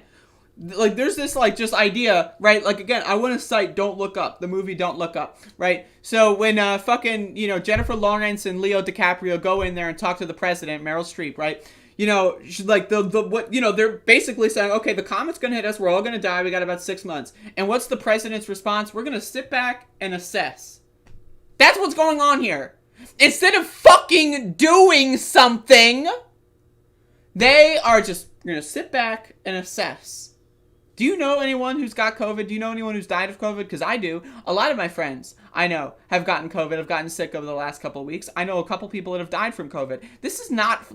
like, there's this, like, just idea, right? Like, again, I want to cite Don't Look Up, the movie Don't Look Up, right? So when fucking, you know, Jennifer Lawrence and Leo DiCaprio go in there and talk to the president, Meryl Streep, right? You know, like, what, you know, they're basically saying, okay, the comet's gonna hit us, we're all gonna die, we got about 6 months. And what's the president's response? We're gonna sit back and assess. That's what's going on here. Instead of fucking doing something, they are just gonna sit back and assess. Do you know anyone who's got COVID? Do you know anyone who's died of COVID? Because I do. A lot of my friends I know have gotten COVID, have gotten sick over the last couple of weeks. I know a couple people that have died from COVID. This is not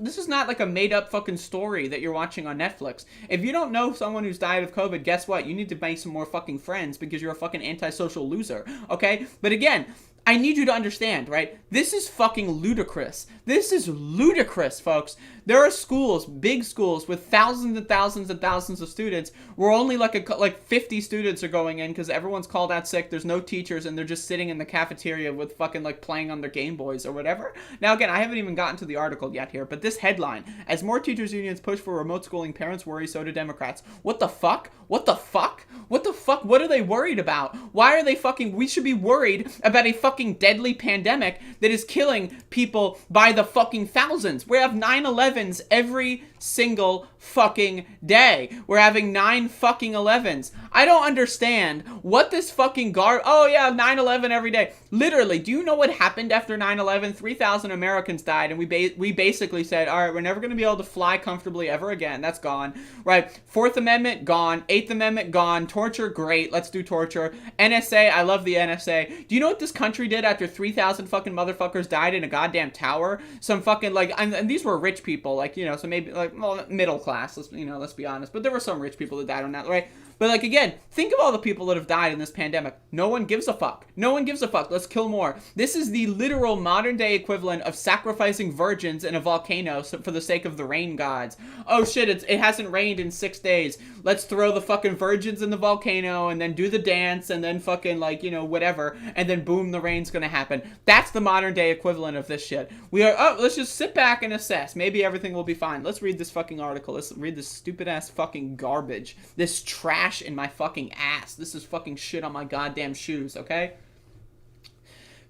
like a made up fucking story that you're watching on Netflix. If you don't know someone who's died of COVID, guess what? You need to make some more fucking friends because you're a fucking antisocial loser, okay? But again, I need you to understand, right? This is fucking ludicrous. This is ludicrous, folks. There are schools, big schools, with thousands and thousands and thousands of students where only like 50 students are going in because everyone's called out sick. There's no teachers, and they're just sitting in the cafeteria with fucking, like, playing on their Game Boys or whatever. Now, again, I haven't even gotten to the article yet here, but this headline, as more teachers unions push for remote schooling, parents worry, so do Democrats. What the fuck? What the fuck? What the fuck? What are they worried about? Why are they fucking... We should be worried about a fucking deadly pandemic that is killing people by the fucking thousands. We have 9/11s every single fucking day. We're having 9 fucking 11s. I don't understand what this fucking oh yeah, 9/11 every day. Literally, do you know what happened after 9/11? 3,000 Americans died, and we basically said, all right, we're never going to be able to fly comfortably ever again. That's gone, right? 4th Amendment, gone. 8th Amendment, gone. Torture, great. Let's do torture. NSA, I love the NSA. Do you know what this country did after 3,000 fucking motherfuckers died in a goddamn tower? Some fucking, like, and these were rich people, like, you know, so maybe, like, well, middle class, let's be honest, but there were some rich people that died on that, right? But, like, again, think of all the people that have died in this pandemic. No one gives a fuck. No one gives a fuck. Let's kill more. This is the literal modern-day equivalent of sacrificing virgins in a volcano for the sake of the rain gods. Oh, shit, it hasn't rained in 6 days. Let's throw the fucking virgins in the volcano and then do the dance and then fucking, like, you know, whatever, and then boom, the rain's gonna happen. That's the modern-day equivalent of this shit. Let's just sit back and assess. Maybe everything will be fine. Let's read this fucking article. Let's read this stupid-ass fucking garbage. This trash in my fucking ass. This is fucking shit on my goddamn shoes, okay?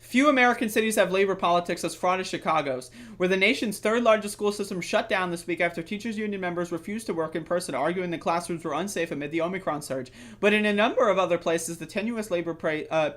Few American cities have labor politics as fraud as Chicago's, where the nation's third largest school system shut down this week after teachers union members refused to work in person, arguing the classrooms were unsafe amid the Omicron surge. But in a number of other places, the tenuous labor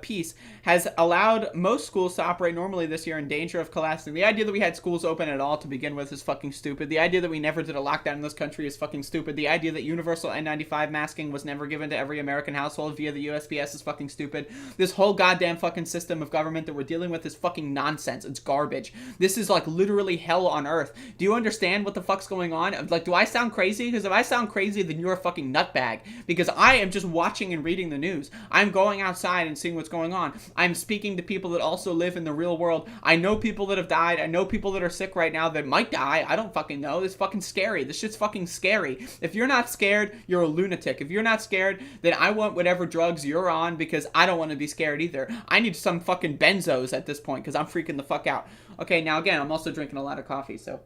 peace has allowed most schools to operate normally this year in danger of collapsing. The idea that we had schools open at all to begin with is fucking stupid. The idea that we never did a lockdown in this country is fucking stupid. The idea that universal N95 masking was never given to every American household via the USPS is fucking stupid. This whole goddamn fucking system of government that we're dealing with is fucking nonsense. It's garbage. This is like literally hell on earth. Do you understand what the fuck's going on? Like, do I sound crazy? Because if I sound crazy, then you're a fucking nutbag. Because I am just watching and reading the news. I'm going outside and seeing what's going on. I'm speaking to people that also live in the real world. I know people that have died. I know people that are sick right now that might die. I don't fucking know. It's fucking scary. This shit's fucking scary. If you're not scared, you're a lunatic. If you're not scared, then I want whatever drugs you're on because I don't want to be scared either. I need some fucking benzo bozos at this point because I'm freaking the fuck out. Okay, now again, I'm also drinking a lot of coffee, so.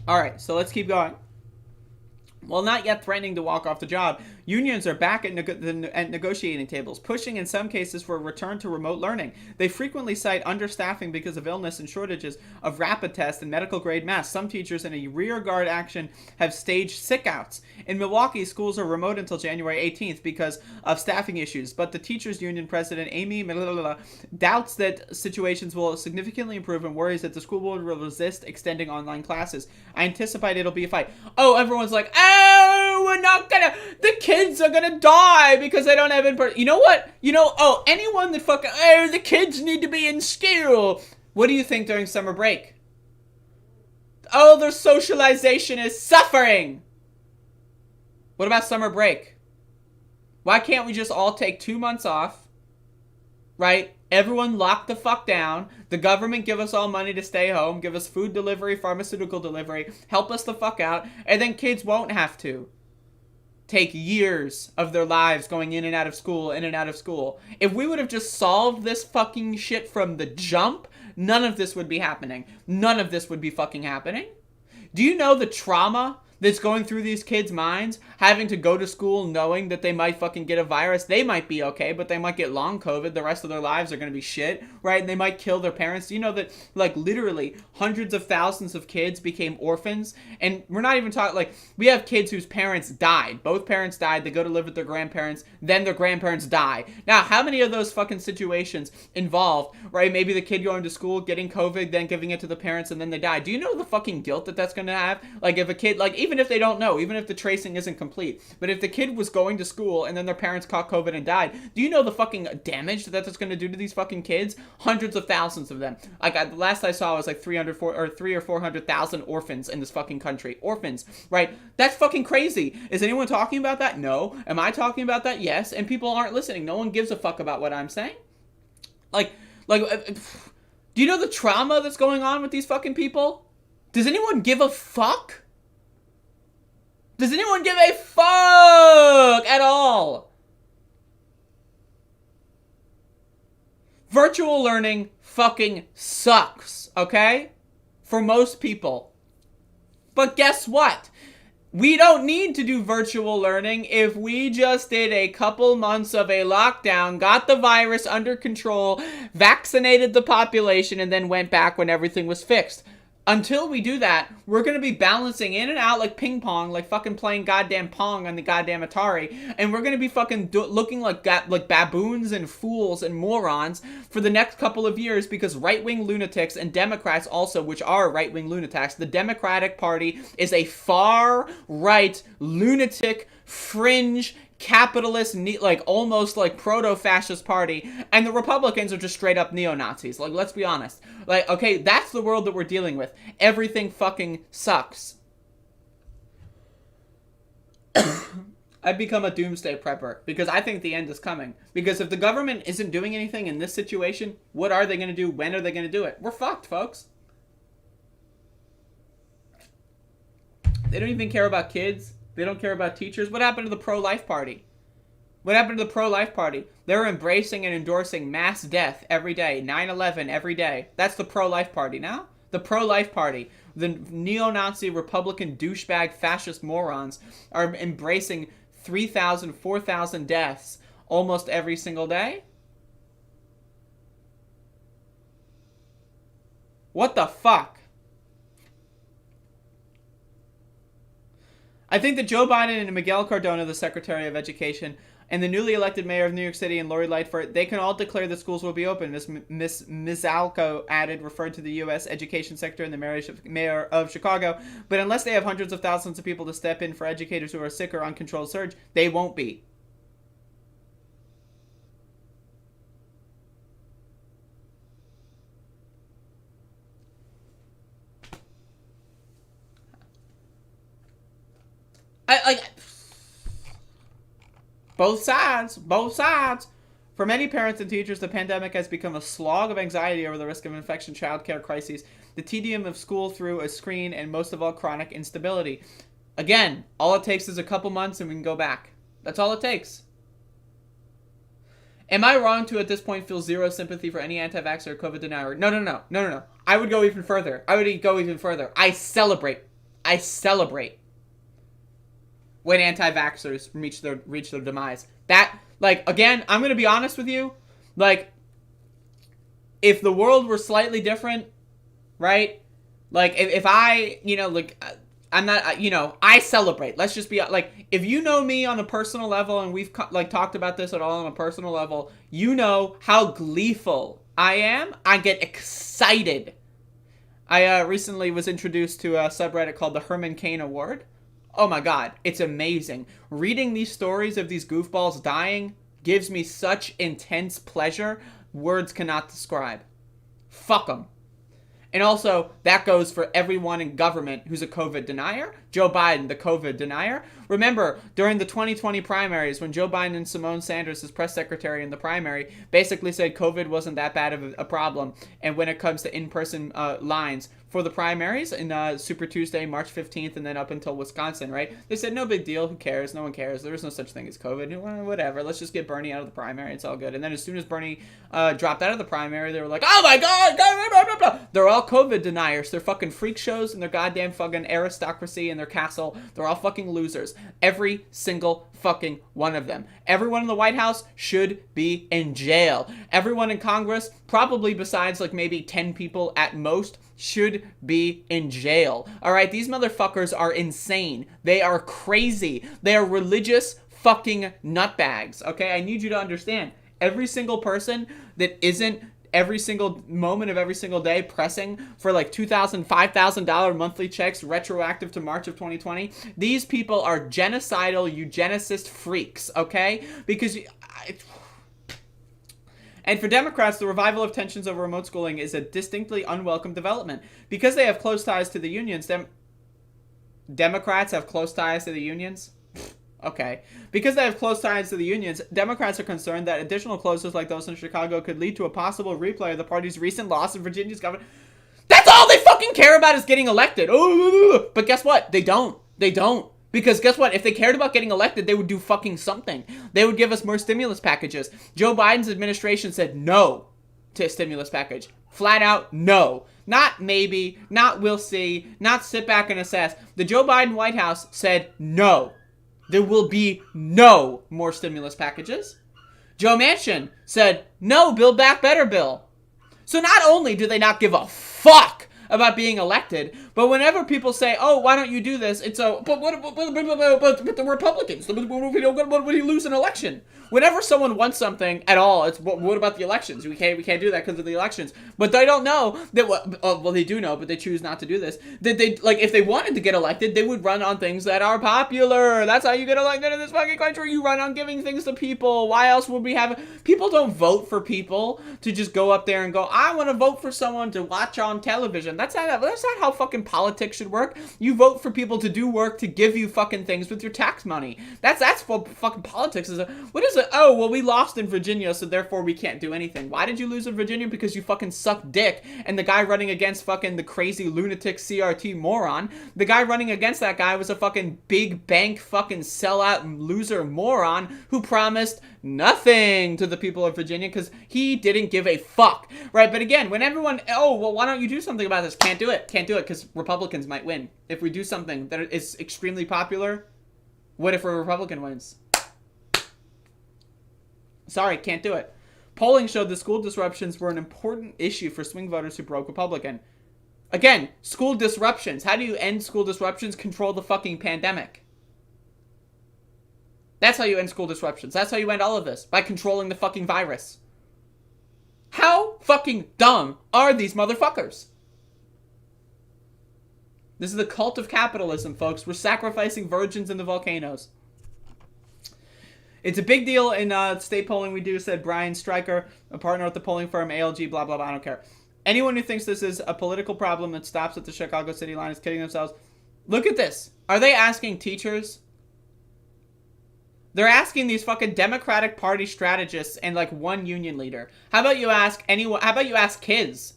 Alright, so let's keep going. While not yet threatening to walk off the job, unions are back at negotiating tables, pushing in some cases for a return to remote learning. They frequently cite understaffing because of illness and shortages of rapid tests and medical grade masks. Some teachers in a rearguard action have staged sick-outs. In Milwaukee, schools are remote until January 18th because of staffing issues, but the teachers union president Amy doubts that situations will significantly improve and worries that the school board will resist extending online classes. I anticipate it'll be a fight. Oh, everyone's like, oh, we're not gonna, the kids are gonna die because they don't have in-person. You know what? Anyone that fucking, oh, the kids need to be in school. What do you think during summer break? Oh, their socialization is suffering. What about summer break? Why can't we just all take 2 months off, right? Everyone lock the fuck down. The government give us all money to stay home, give us food delivery, pharmaceutical delivery, help us the fuck out, and then kids won't have to take years of their lives going in and out of school, in and out of school. If we would have just solved this fucking shit from the jump, none of this would be happening. None of this would be fucking happening. Do you know the trauma that's going through these kids' minds, having to go to school knowing that they might fucking get a virus? They might be okay, but they might get long COVID. The rest of their lives are going to be shit, right? And they might kill their parents. Do you know that, like, literally hundreds of thousands of kids became orphans? And we're not even talking, like, we have kids whose parents died. Both parents died. They go to live with their grandparents. Then their grandparents die. Now, how many of those fucking situations involved, right? Maybe the kid going to school, getting COVID, then giving it to the parents, and then they die. Do you know the fucking guilt that that's going to have? Like, if a kid, like, even if they don't know, even if the tracing isn't complete, but if the kid was going to school and then their parents caught COVID and died, do you know the fucking damage that that's going to do to these fucking kids? Hundreds of thousands of them. Like, the last I saw was like 300 or 400,000 orphans in this fucking country. Orphans, right? That's fucking crazy. Is anyone talking about that? No. Am I talking about that? Yes. And people aren't listening. No one gives a fuck about what I'm saying. Like, do you know the trauma that's going on with these fucking people? Does anyone give a fuck? Does anyone give a fuck at all? Virtual learning fucking sucks, okay? For most people. But guess what? We don't need to do virtual learning if we just did a couple months of a lockdown, got the virus under control, vaccinated the population, and then went back when everything was fixed. Until we do that, we're going to be balancing in and out like ping pong, like fucking playing goddamn Pong on the goddamn Atari, and we're going to be fucking looking like baboons and fools and morons for the next couple of years because right-wing lunatics and Democrats also, which are right-wing lunatics, the Democratic Party is a far-right, lunatic, fringe, capitalist, like almost like proto-fascist party, and the Republicans are just straight up neo-Nazis. Like, let's be honest. Like, okay, that's the world that we're dealing with. Everything fucking sucks. I've become a doomsday prepper because I think the end is coming. Because if the government isn't doing anything in this situation, what are they going to do? When are they going to do it? We're fucked, folks. They don't even care about kids. They don't care about teachers. What happened to the pro-life party? What happened to the pro-life party? They're embracing and endorsing mass death every day. 9/11 every day. That's the pro-life party now? The pro-life party. The neo-Nazi, Republican, douchebag, fascist morons are embracing 3,000, 4,000 deaths almost every single day? What the fuck? I think that Joe Biden and Miguel Cardona, the Secretary of Education, and the newly elected mayor of New York City and Lori Lightfoot, they can all declare that schools will be open, as Ms. Mizalko added, referred to the U.S. education sector and the mayor of Chicago. But unless they have hundreds of thousands of people to step in for educators who are sick or uncontrolled surge, they won't be. Both sides. For many parents and teachers, the pandemic has become a slog of anxiety over the risk of infection, childcare crises, the tedium of school through a screen, and most of all, chronic instability. Again, all it takes is a couple months and we can go back. That's all it takes. Am I wrong to, at this point, feel zero sympathy for any anti-vaxxer or COVID denier? No. I would go even further. I celebrate when anti-vaxxers reach their demise. That, like, again, I'm going to be honest with you. Like, if the world were slightly different, right? Like, if I, like, I'm not, I celebrate. Let's just be, like, if you know me on a personal level, and we've, like, talked about this at all on a personal level, you know how gleeful I am. I get excited. I recently was introduced to a subreddit called the Herman Cain Award. Oh my god, it's amazing. Reading these stories of these goofballs dying gives me such intense pleasure, words cannot describe. Fuck them. And also, that goes for everyone in government who's a COVID denier. Joe Biden, the COVID denier. Remember, during the 2020 primaries, when Joe Biden and Simone Sanders, his press secretary in the primary, basically said COVID wasn't that bad of a problem. And when it comes to in-person lines for the primaries in Super Tuesday, March 15th, and then up until Wisconsin, right? They said, no big deal. Who cares? No one cares. There is no such thing as COVID. Whatever. Let's just get Bernie out of the primary. It's all good. And then as soon as Bernie dropped out of the primary, they were like, oh my God! Blah, blah, blah. They're all COVID deniers. They're fucking freak shows and their goddamn fucking aristocracy and their castle. They're all fucking losers. Every single fucking one of them. Everyone in the White House should be in jail. Everyone in Congress, probably besides like maybe 10 people at most, should be in jail. All right, these motherfuckers are insane. They are crazy. They are religious fucking nutbags. Okay, I need you to understand. Every single person that isn't every single moment of every single day pressing for like $2,000, $5,000 monthly checks retroactive to March of 2020. These people are genocidal, eugenicist freaks, okay? Because and for Democrats, the revival of tensions over remote schooling is a distinctly unwelcome development. Because they have close ties to the unions, Democrats have close ties to the unions? Okay. Because they have close ties to the unions, Democrats are concerned that additional closures like those in Chicago could lead to a possible replay of the party's recent loss in Virginia's governor. That's all they fucking care about is getting elected. Oh, but guess what? They don't. Because guess what? If they cared about getting elected, they would do fucking something. They would give us more stimulus packages. Joe Biden's administration said no to a stimulus package. Flat out, no. Not maybe, not we'll see, not sit back and assess. The Joe Biden White House said no. There will be no more stimulus packages. Joe Manchin said, no, Build Back Better bill. So not only do they not give a fuck about being elected, but whenever people say, oh, why don't you do this? It's but the Republicans, what would he lose an election? Whenever someone wants something at all, it's what about the elections? We can't do that because of the elections. But they don't know that well, they do know, but they choose not to do this. That they, like, if they wanted to get elected, they would run on things that are popular. That's how you get elected in this fucking country. You run on giving things to people. Why else would we have people don't vote for people to just go up there and go, I want to vote for someone to watch on television. That's not how fucking politics should work. You vote for people to do work to give you fucking things with your tax money. That's what fucking politics is. What is it? Oh, well, we lost in Virginia, so therefore we can't do anything. Why did you lose in Virginia? Because you fucking suck dick, and the guy running against fucking the crazy lunatic CRT moron, the guy running against that guy was a fucking big bank fucking sellout loser moron who promised nothing to the people of Virginia because he didn't give a fuck, right? But again, when everyone, oh, well, why don't you do something about this? Can't do it because Republicans might win. If we do something that is extremely popular, what if a Republican wins? Sorry, can't do it. Polling showed the school disruptions were an important issue for swing voters who broke Republican. Again, school disruptions. How do you end school disruptions? Control the fucking pandemic. That's how you end school disruptions. That's how you end all of this. By controlling the fucking virus. How fucking dumb are these motherfuckers? This is the cult of capitalism, folks. We're sacrificing virgins in the volcanoes. It's a big deal in state polling we do, said Brian Stryker, a partner at the polling firm ALG, blah, blah, blah, I don't care. Anyone who thinks this is a political problem that stops at the Chicago city line is kidding themselves. Look at this. Are they asking teachers? They're asking these fucking Democratic Party strategists and like one union leader. How about you ask anyone? How about you ask kids?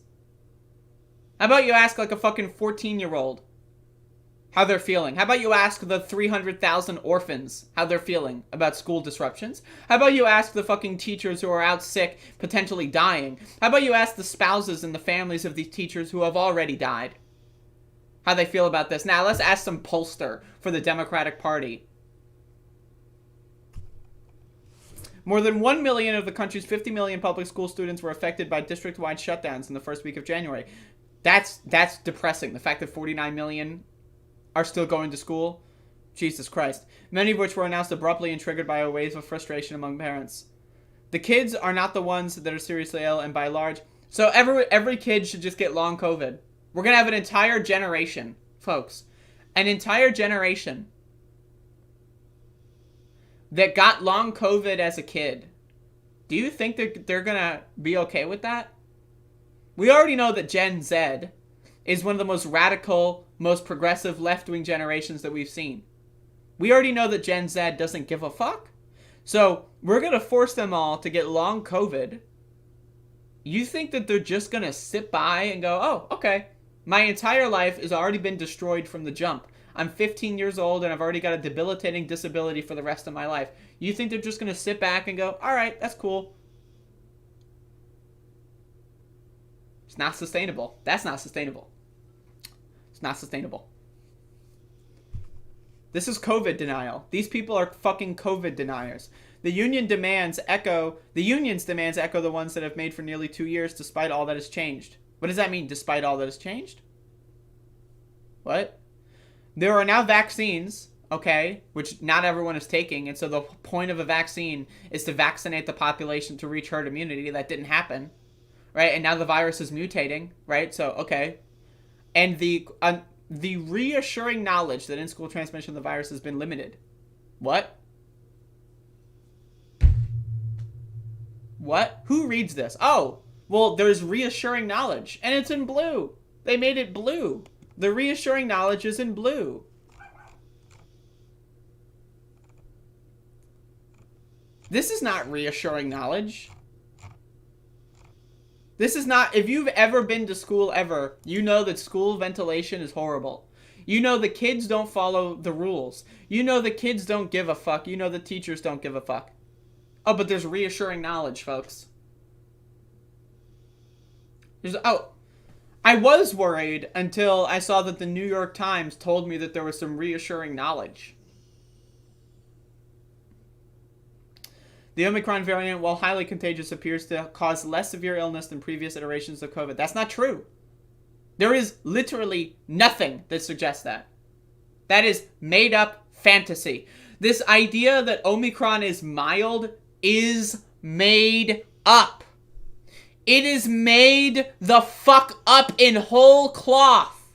How about you ask like a fucking 14-year-old? how they're feeling. How about you ask the 300,000 orphans how they're feeling about school disruptions? How about you ask the fucking teachers who are out sick, potentially dying? How about you ask the spouses and the families of these teachers who have already died how they feel about this? Now, let's ask some pollster for the Democratic Party. More than 1 million of the country's 50 million public school students were affected by district-wide shutdowns in the first week of January. That's depressing. The fact that 49 million are still going to school. Jesus Christ. Many of which were announced abruptly and triggered by a wave of frustration among parents. The kids are not the ones that are seriously ill, and by large... So every kid should just get long COVID. We're going to have an entire generation, folks. An entire generation that got long COVID as a kid. Do you think they're going to be okay with that? We already know that Gen Z is one of the most radical, most progressive left-wing generations that we've seen. We already know that Gen Z doesn't give a fuck. So we're going to force them all to get long COVID. You think that they're just going to sit by and go, oh, okay, my entire life has already been destroyed from the jump. I'm 15 years old and I've already got a debilitating disability for the rest of my life. You think they're just going to sit back and go, all right, that's cool. It's not sustainable. That's not sustainable. It's not sustainable. This is COVID denial. These people are fucking COVID deniers. The union's demands echo the ones that have made for nearly 2 years despite all that has changed. What does that mean, despite all that has changed? What? There are now vaccines, okay, which not everyone is taking, and so the point of a vaccine is to vaccinate the population to reach herd immunity. That didn't happen, right? And now the virus is mutating, right? So, okay. And the reassuring knowledge that in-school transmission of the virus has been limited. What? What? Who reads this? Oh, well, there's reassuring knowledge, and it's in blue. They made it blue. The reassuring knowledge is in blue. This is not reassuring knowledge. This is not, if you've ever been to school ever, you know that school ventilation is horrible. You know the kids don't follow the rules. You know the kids don't give a fuck. You know the teachers don't give a fuck. Oh, but there's reassuring knowledge, folks. I was worried until I saw that the New York Times told me that there was some reassuring knowledge. The Omicron variant, while highly contagious, appears to cause less severe illness than previous iterations of COVID. That's not true. There is literally nothing that suggests that. That is made up fantasy. This idea that Omicron is mild is made up. It is made the fuck up in whole cloth.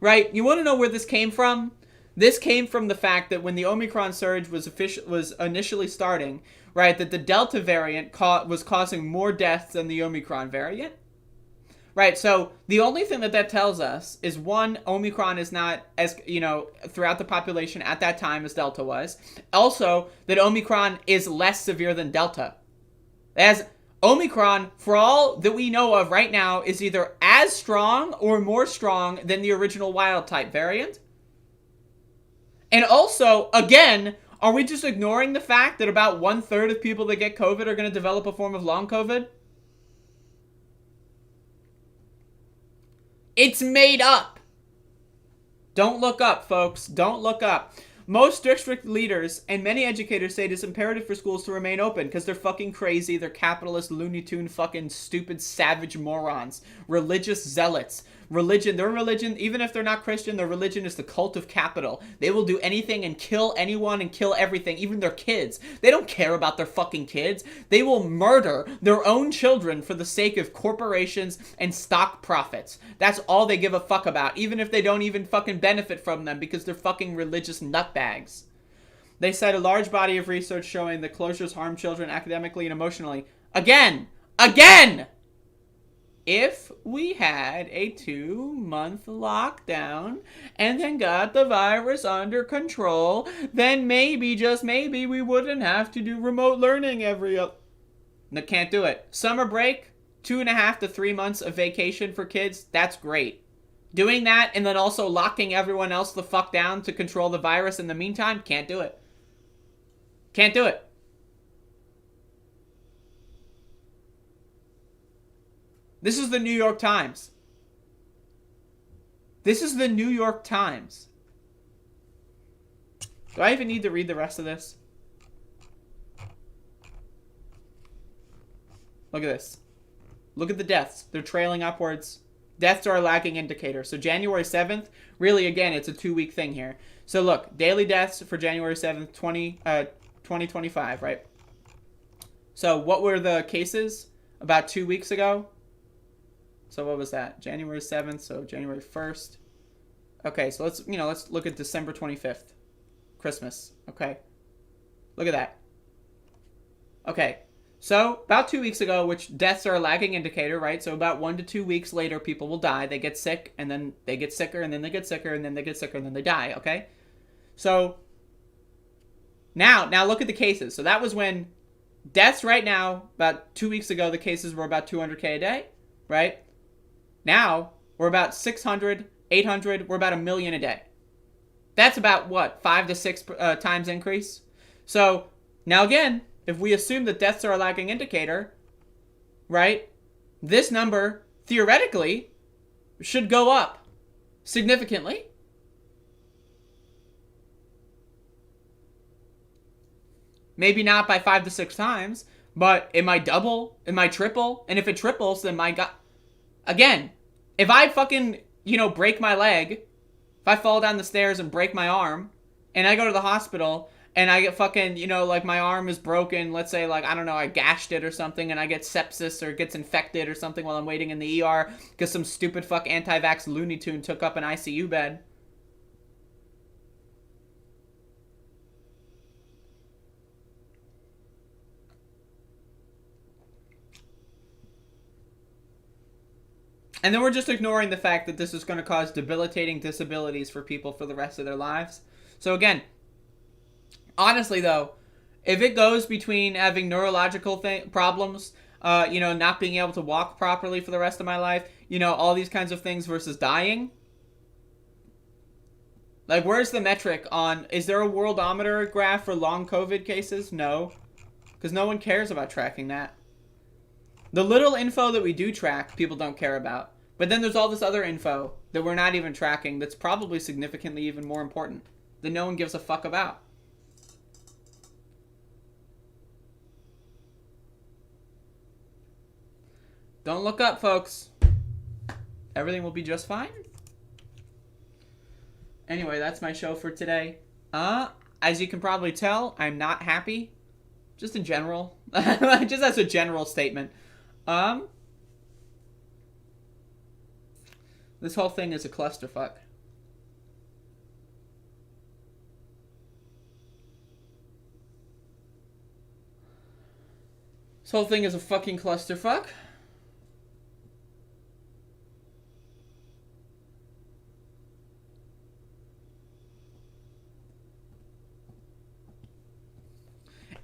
Right? You want to know where this came from? This came from the fact that when the Omicron surge was initially starting, right, that the Delta variant was causing more deaths than the Omicron variant. Right, so the only thing that tells us is, one, Omicron is not as, throughout the population at that time as Delta was. Also, that Omicron is less severe than Delta. As Omicron, for all that we know of right now, is either as strong or more strong than the original wild-type variant. And also, again, are we just ignoring the fact that about 1/3 of people that get COVID are going to develop a form of long COVID? It's made up. Don't look up, folks. Don't look up. Most district leaders and many educators say it is imperative for schools to remain open because they're fucking crazy. They're capitalist, Looney Tune, fucking stupid, savage morons. Religious zealots. Their religion, even if they're not Christian, their religion is the cult of capital. They will do anything and kill anyone and kill everything, even their kids. They don't care about their fucking kids. They will murder their own children for the sake of corporations and stock profits. That's all they give a fuck about, even if they don't even fucking benefit from them because they're fucking religious nutbags. They cite a large body of research showing that closures harm children academically and emotionally. Again! If we had a 2-month lockdown and then got the virus under control, then maybe, just maybe, we wouldn't have to do remote learning every other... No, can't do it. Summer break, 2.5 to 3 months of vacation for kids, that's great. Doing that and then also locking everyone else the fuck down to control the virus in the meantime, can't do it. Can't do it. This is the New York Times. This is the New York Times. Do I even need to read the rest of this? Look at this. Look at the deaths. They're trailing upwards. Deaths are a lagging indicator. So January 7th, really, again, it's a 2-week thing here. So look, daily deaths for January 7th, 2025, right? So what were the cases about 2 weeks ago? So what was that? January 7th, so January 1st. Okay, so let's look at December 25th. Christmas, okay? Look at that. Okay, so about 2 weeks ago, which deaths are a lagging indicator, right? So about 1 to 2 weeks later, people will die. They get sick, and then they get sicker, and then they get sicker, and then they get sicker, and then they die, okay? So now look at the cases. So that was when deaths right now, about 2 weeks ago, the cases were about 200K a day, right? Now, we're about 600, 800, we're about 1 million a day. That's about, what, 5 to 6 times increase? So, now again, if we assume that deaths are a lagging indicator, right, this number, theoretically, should go up significantly. Maybe not by 5 to 6 times, but it might double, it might triple, and if it triples, then my God... Again, if I fucking, break my leg, if I fall down the stairs and break my arm, and I go to the hospital, and I get fucking, like my arm is broken, let's say, like, I don't know, I gashed it or something, and I get sepsis or it gets infected or something while I'm waiting in the ER because some stupid fuck anti-vax Looney Tune took up an ICU bed. And then we're just ignoring the fact that this is going to cause debilitating disabilities for people for the rest of their lives. So again, honestly though, if it goes between having neurological problems, not being able to walk properly for the rest of my life, all these kinds of things versus dying, like where's the metric on, is there a worldometer graph for long COVID cases? No, because no one cares about tracking that. The little info that we do track, people don't care about. But then there's all this other info that we're not even tracking that's probably significantly even more important that no one gives a fuck about. Don't look up, folks. Everything will be just fine. Anyway, that's my show for today. As you can probably tell, I'm not happy. Just in general. Just as a general statement. This whole thing is a clusterfuck. This whole thing is a fucking clusterfuck.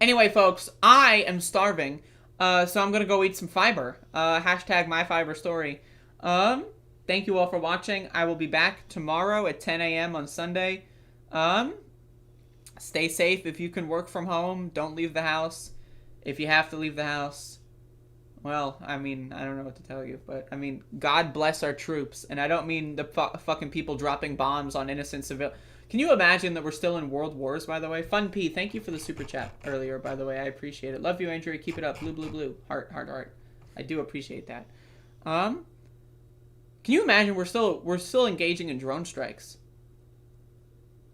Anyway, folks, I am starving, so I'm gonna go eat some fiber. Hashtag MyFiberStory. Thank you all for watching. I will be back tomorrow at 10 a.m. on Sunday. Stay safe. If you can work from home, don't leave the house. If you have to leave the house, well, I mean, I don't know what to tell you, but, I mean, God bless our troops. And I don't mean the fucking people dropping bombs on innocent civilians. Can you imagine that we're still in world wars, by the way? Fun P, thank you for the super chat earlier, by the way. I appreciate it. Love you, Andrea. Keep it up. Blue, blue, blue. Heart, heart, heart. I do appreciate that. Can you imagine we're still engaging in drone strikes?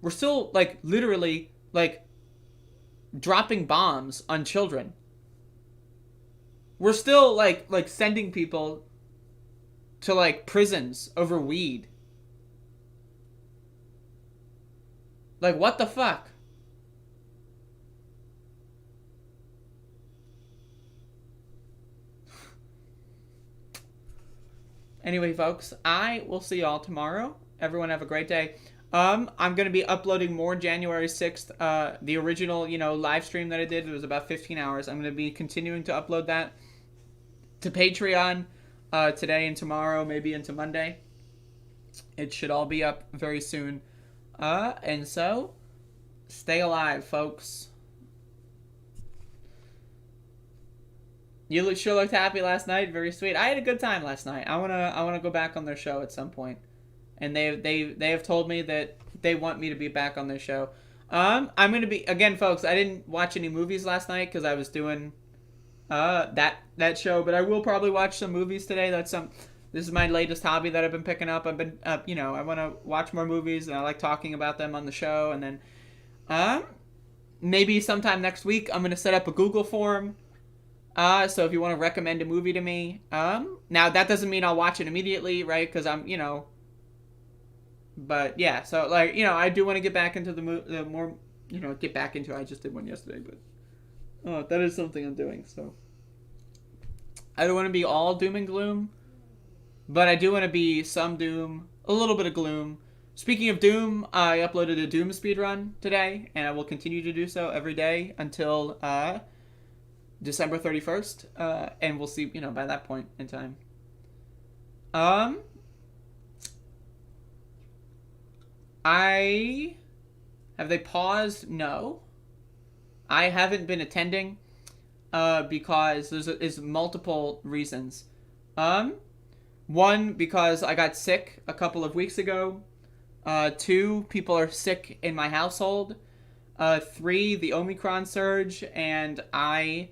We're still, like, literally, like, dropping bombs on children. We're still, like sending people to, like, prisons over weed. Like, what the fuck? Anyway, folks, I will see y'all tomorrow. Everyone have a great day. I'm going to be uploading more January 6th. The original, live stream that I did, it was about 15 hours. I'm going to be continuing to upload that to Patreon today and tomorrow, maybe into Monday. It should all be up very soon. And so, stay alive, folks. You sure looked happy last night. Very sweet. I had a good time last night. I wanna go back on their show at some point, and they have told me that they want me to be back on their show. I'm gonna be again, folks. I didn't watch any movies last night because I was doing that show, but I will probably watch some movies today. This is my latest hobby that I've been picking up. I've been I want to watch more movies, and I like talking about them on the show. And then maybe sometime next week I'm gonna set up a Google form. So if you want to recommend a movie to me, now that doesn't mean I'll watch it immediately, right? Because I'm, but yeah, so like, I do want to get back into the more, get back into, I just did one yesterday, but, that is something I'm doing, so. I don't want to be all doom and gloom, but I do want to be some doom, a little bit of gloom. Speaking of doom, I uploaded a Doom speedrun today, and I will continue to do so every day until, December 31st, and we'll see, by that point in time. Have they paused? No. I haven't been attending, because there's multiple reasons. One, because I got sick a couple of weeks ago. 2, people are sick in my household. 3, the Omicron surge, and I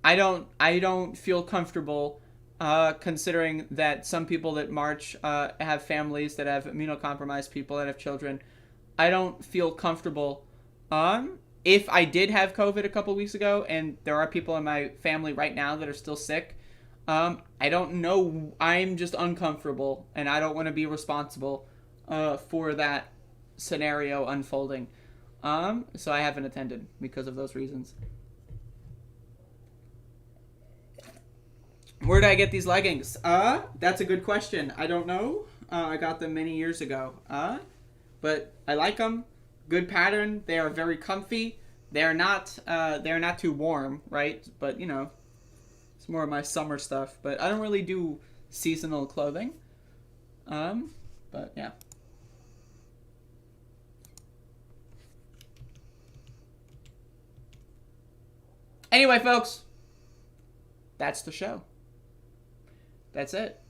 don't feel comfortable, considering that some people that march have families that have immunocompromised people that have children. I don't feel comfortable. If I did have COVID a couple weeks ago, and there are people in my family right now that are still sick, I don't know. I'm just uncomfortable, and I don't want to be responsible for that scenario unfolding. So I haven't attended because of those reasons. Where did I get these leggings? That's a good question. I don't know. I got them many years ago. But I like them. Good pattern. They are very comfy. They're not too warm, right? But it's more of my summer stuff. But I don't really do seasonal clothing. But yeah. Anyway, folks, that's the show. That's it.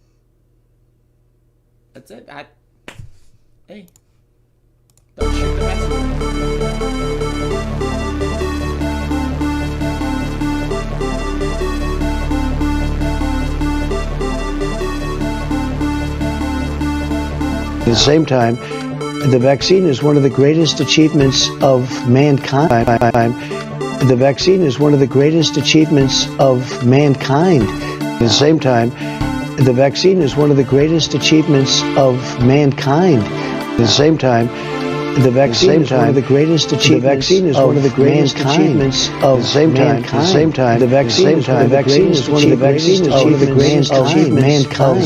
Hey. Don't shoot the At the same time, the vaccine is one of the greatest achievements of mankind. The vaccine is one of the greatest achievements of mankind. At the same time, the vaccine is one of the greatest achievements of mankind. At the same time, the vaccine is one of the greatest achievements. The vaccine is one of the greatest achievements of mankind. At the same time, the vaccine is one of the greatest achievements of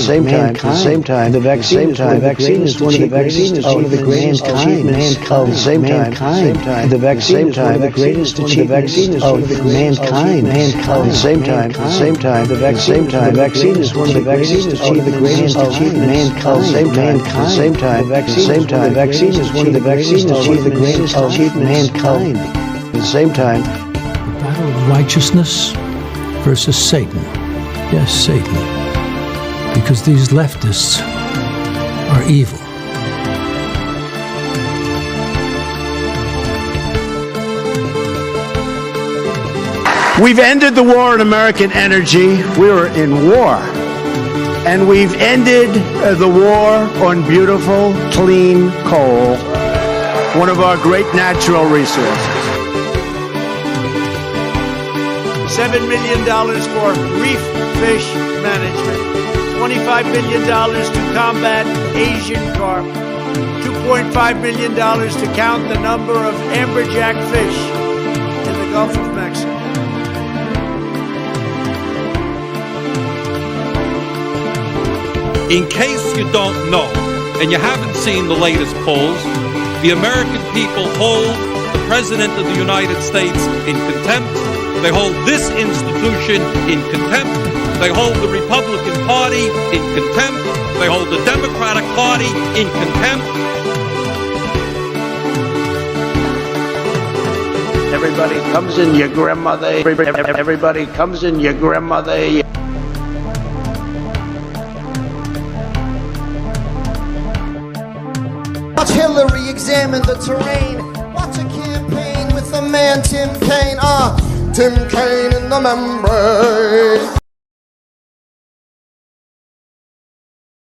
mankind. At the same time, the vaccine is one of the greatest achievements of mankind. At the same time, the vaccine is one of the greatest achievements of mankind. At the same time, the vaccine is one of the greatest achievements of mankind. At the same time, the vaccine is one of the greatest achievements of mankind. At the same time, the battle of righteousness versus Satan. Yes, Satan. Because these leftists are evil. we've ended the war on American energy. We were in war. And we've ended the war on beautiful, clean coal, one of our great natural resources. $7 million for reef fish management, $25 million to combat Asian carp, $2.5 million to count the number of amberjack fish in the Gulf of Mexico. In case you don't know, and you haven't seen the latest polls, the American people hold the President of the United States in contempt. They hold this institution in contempt. They hold the Republican Party in contempt. They hold the Democratic Party in contempt. Everybody comes in your grandmother. Everybody comes in your grandmother. Watch Hillary examine the terrain. Watch a campaign with the man Tim Kaine. Tim Kaine in the membrane.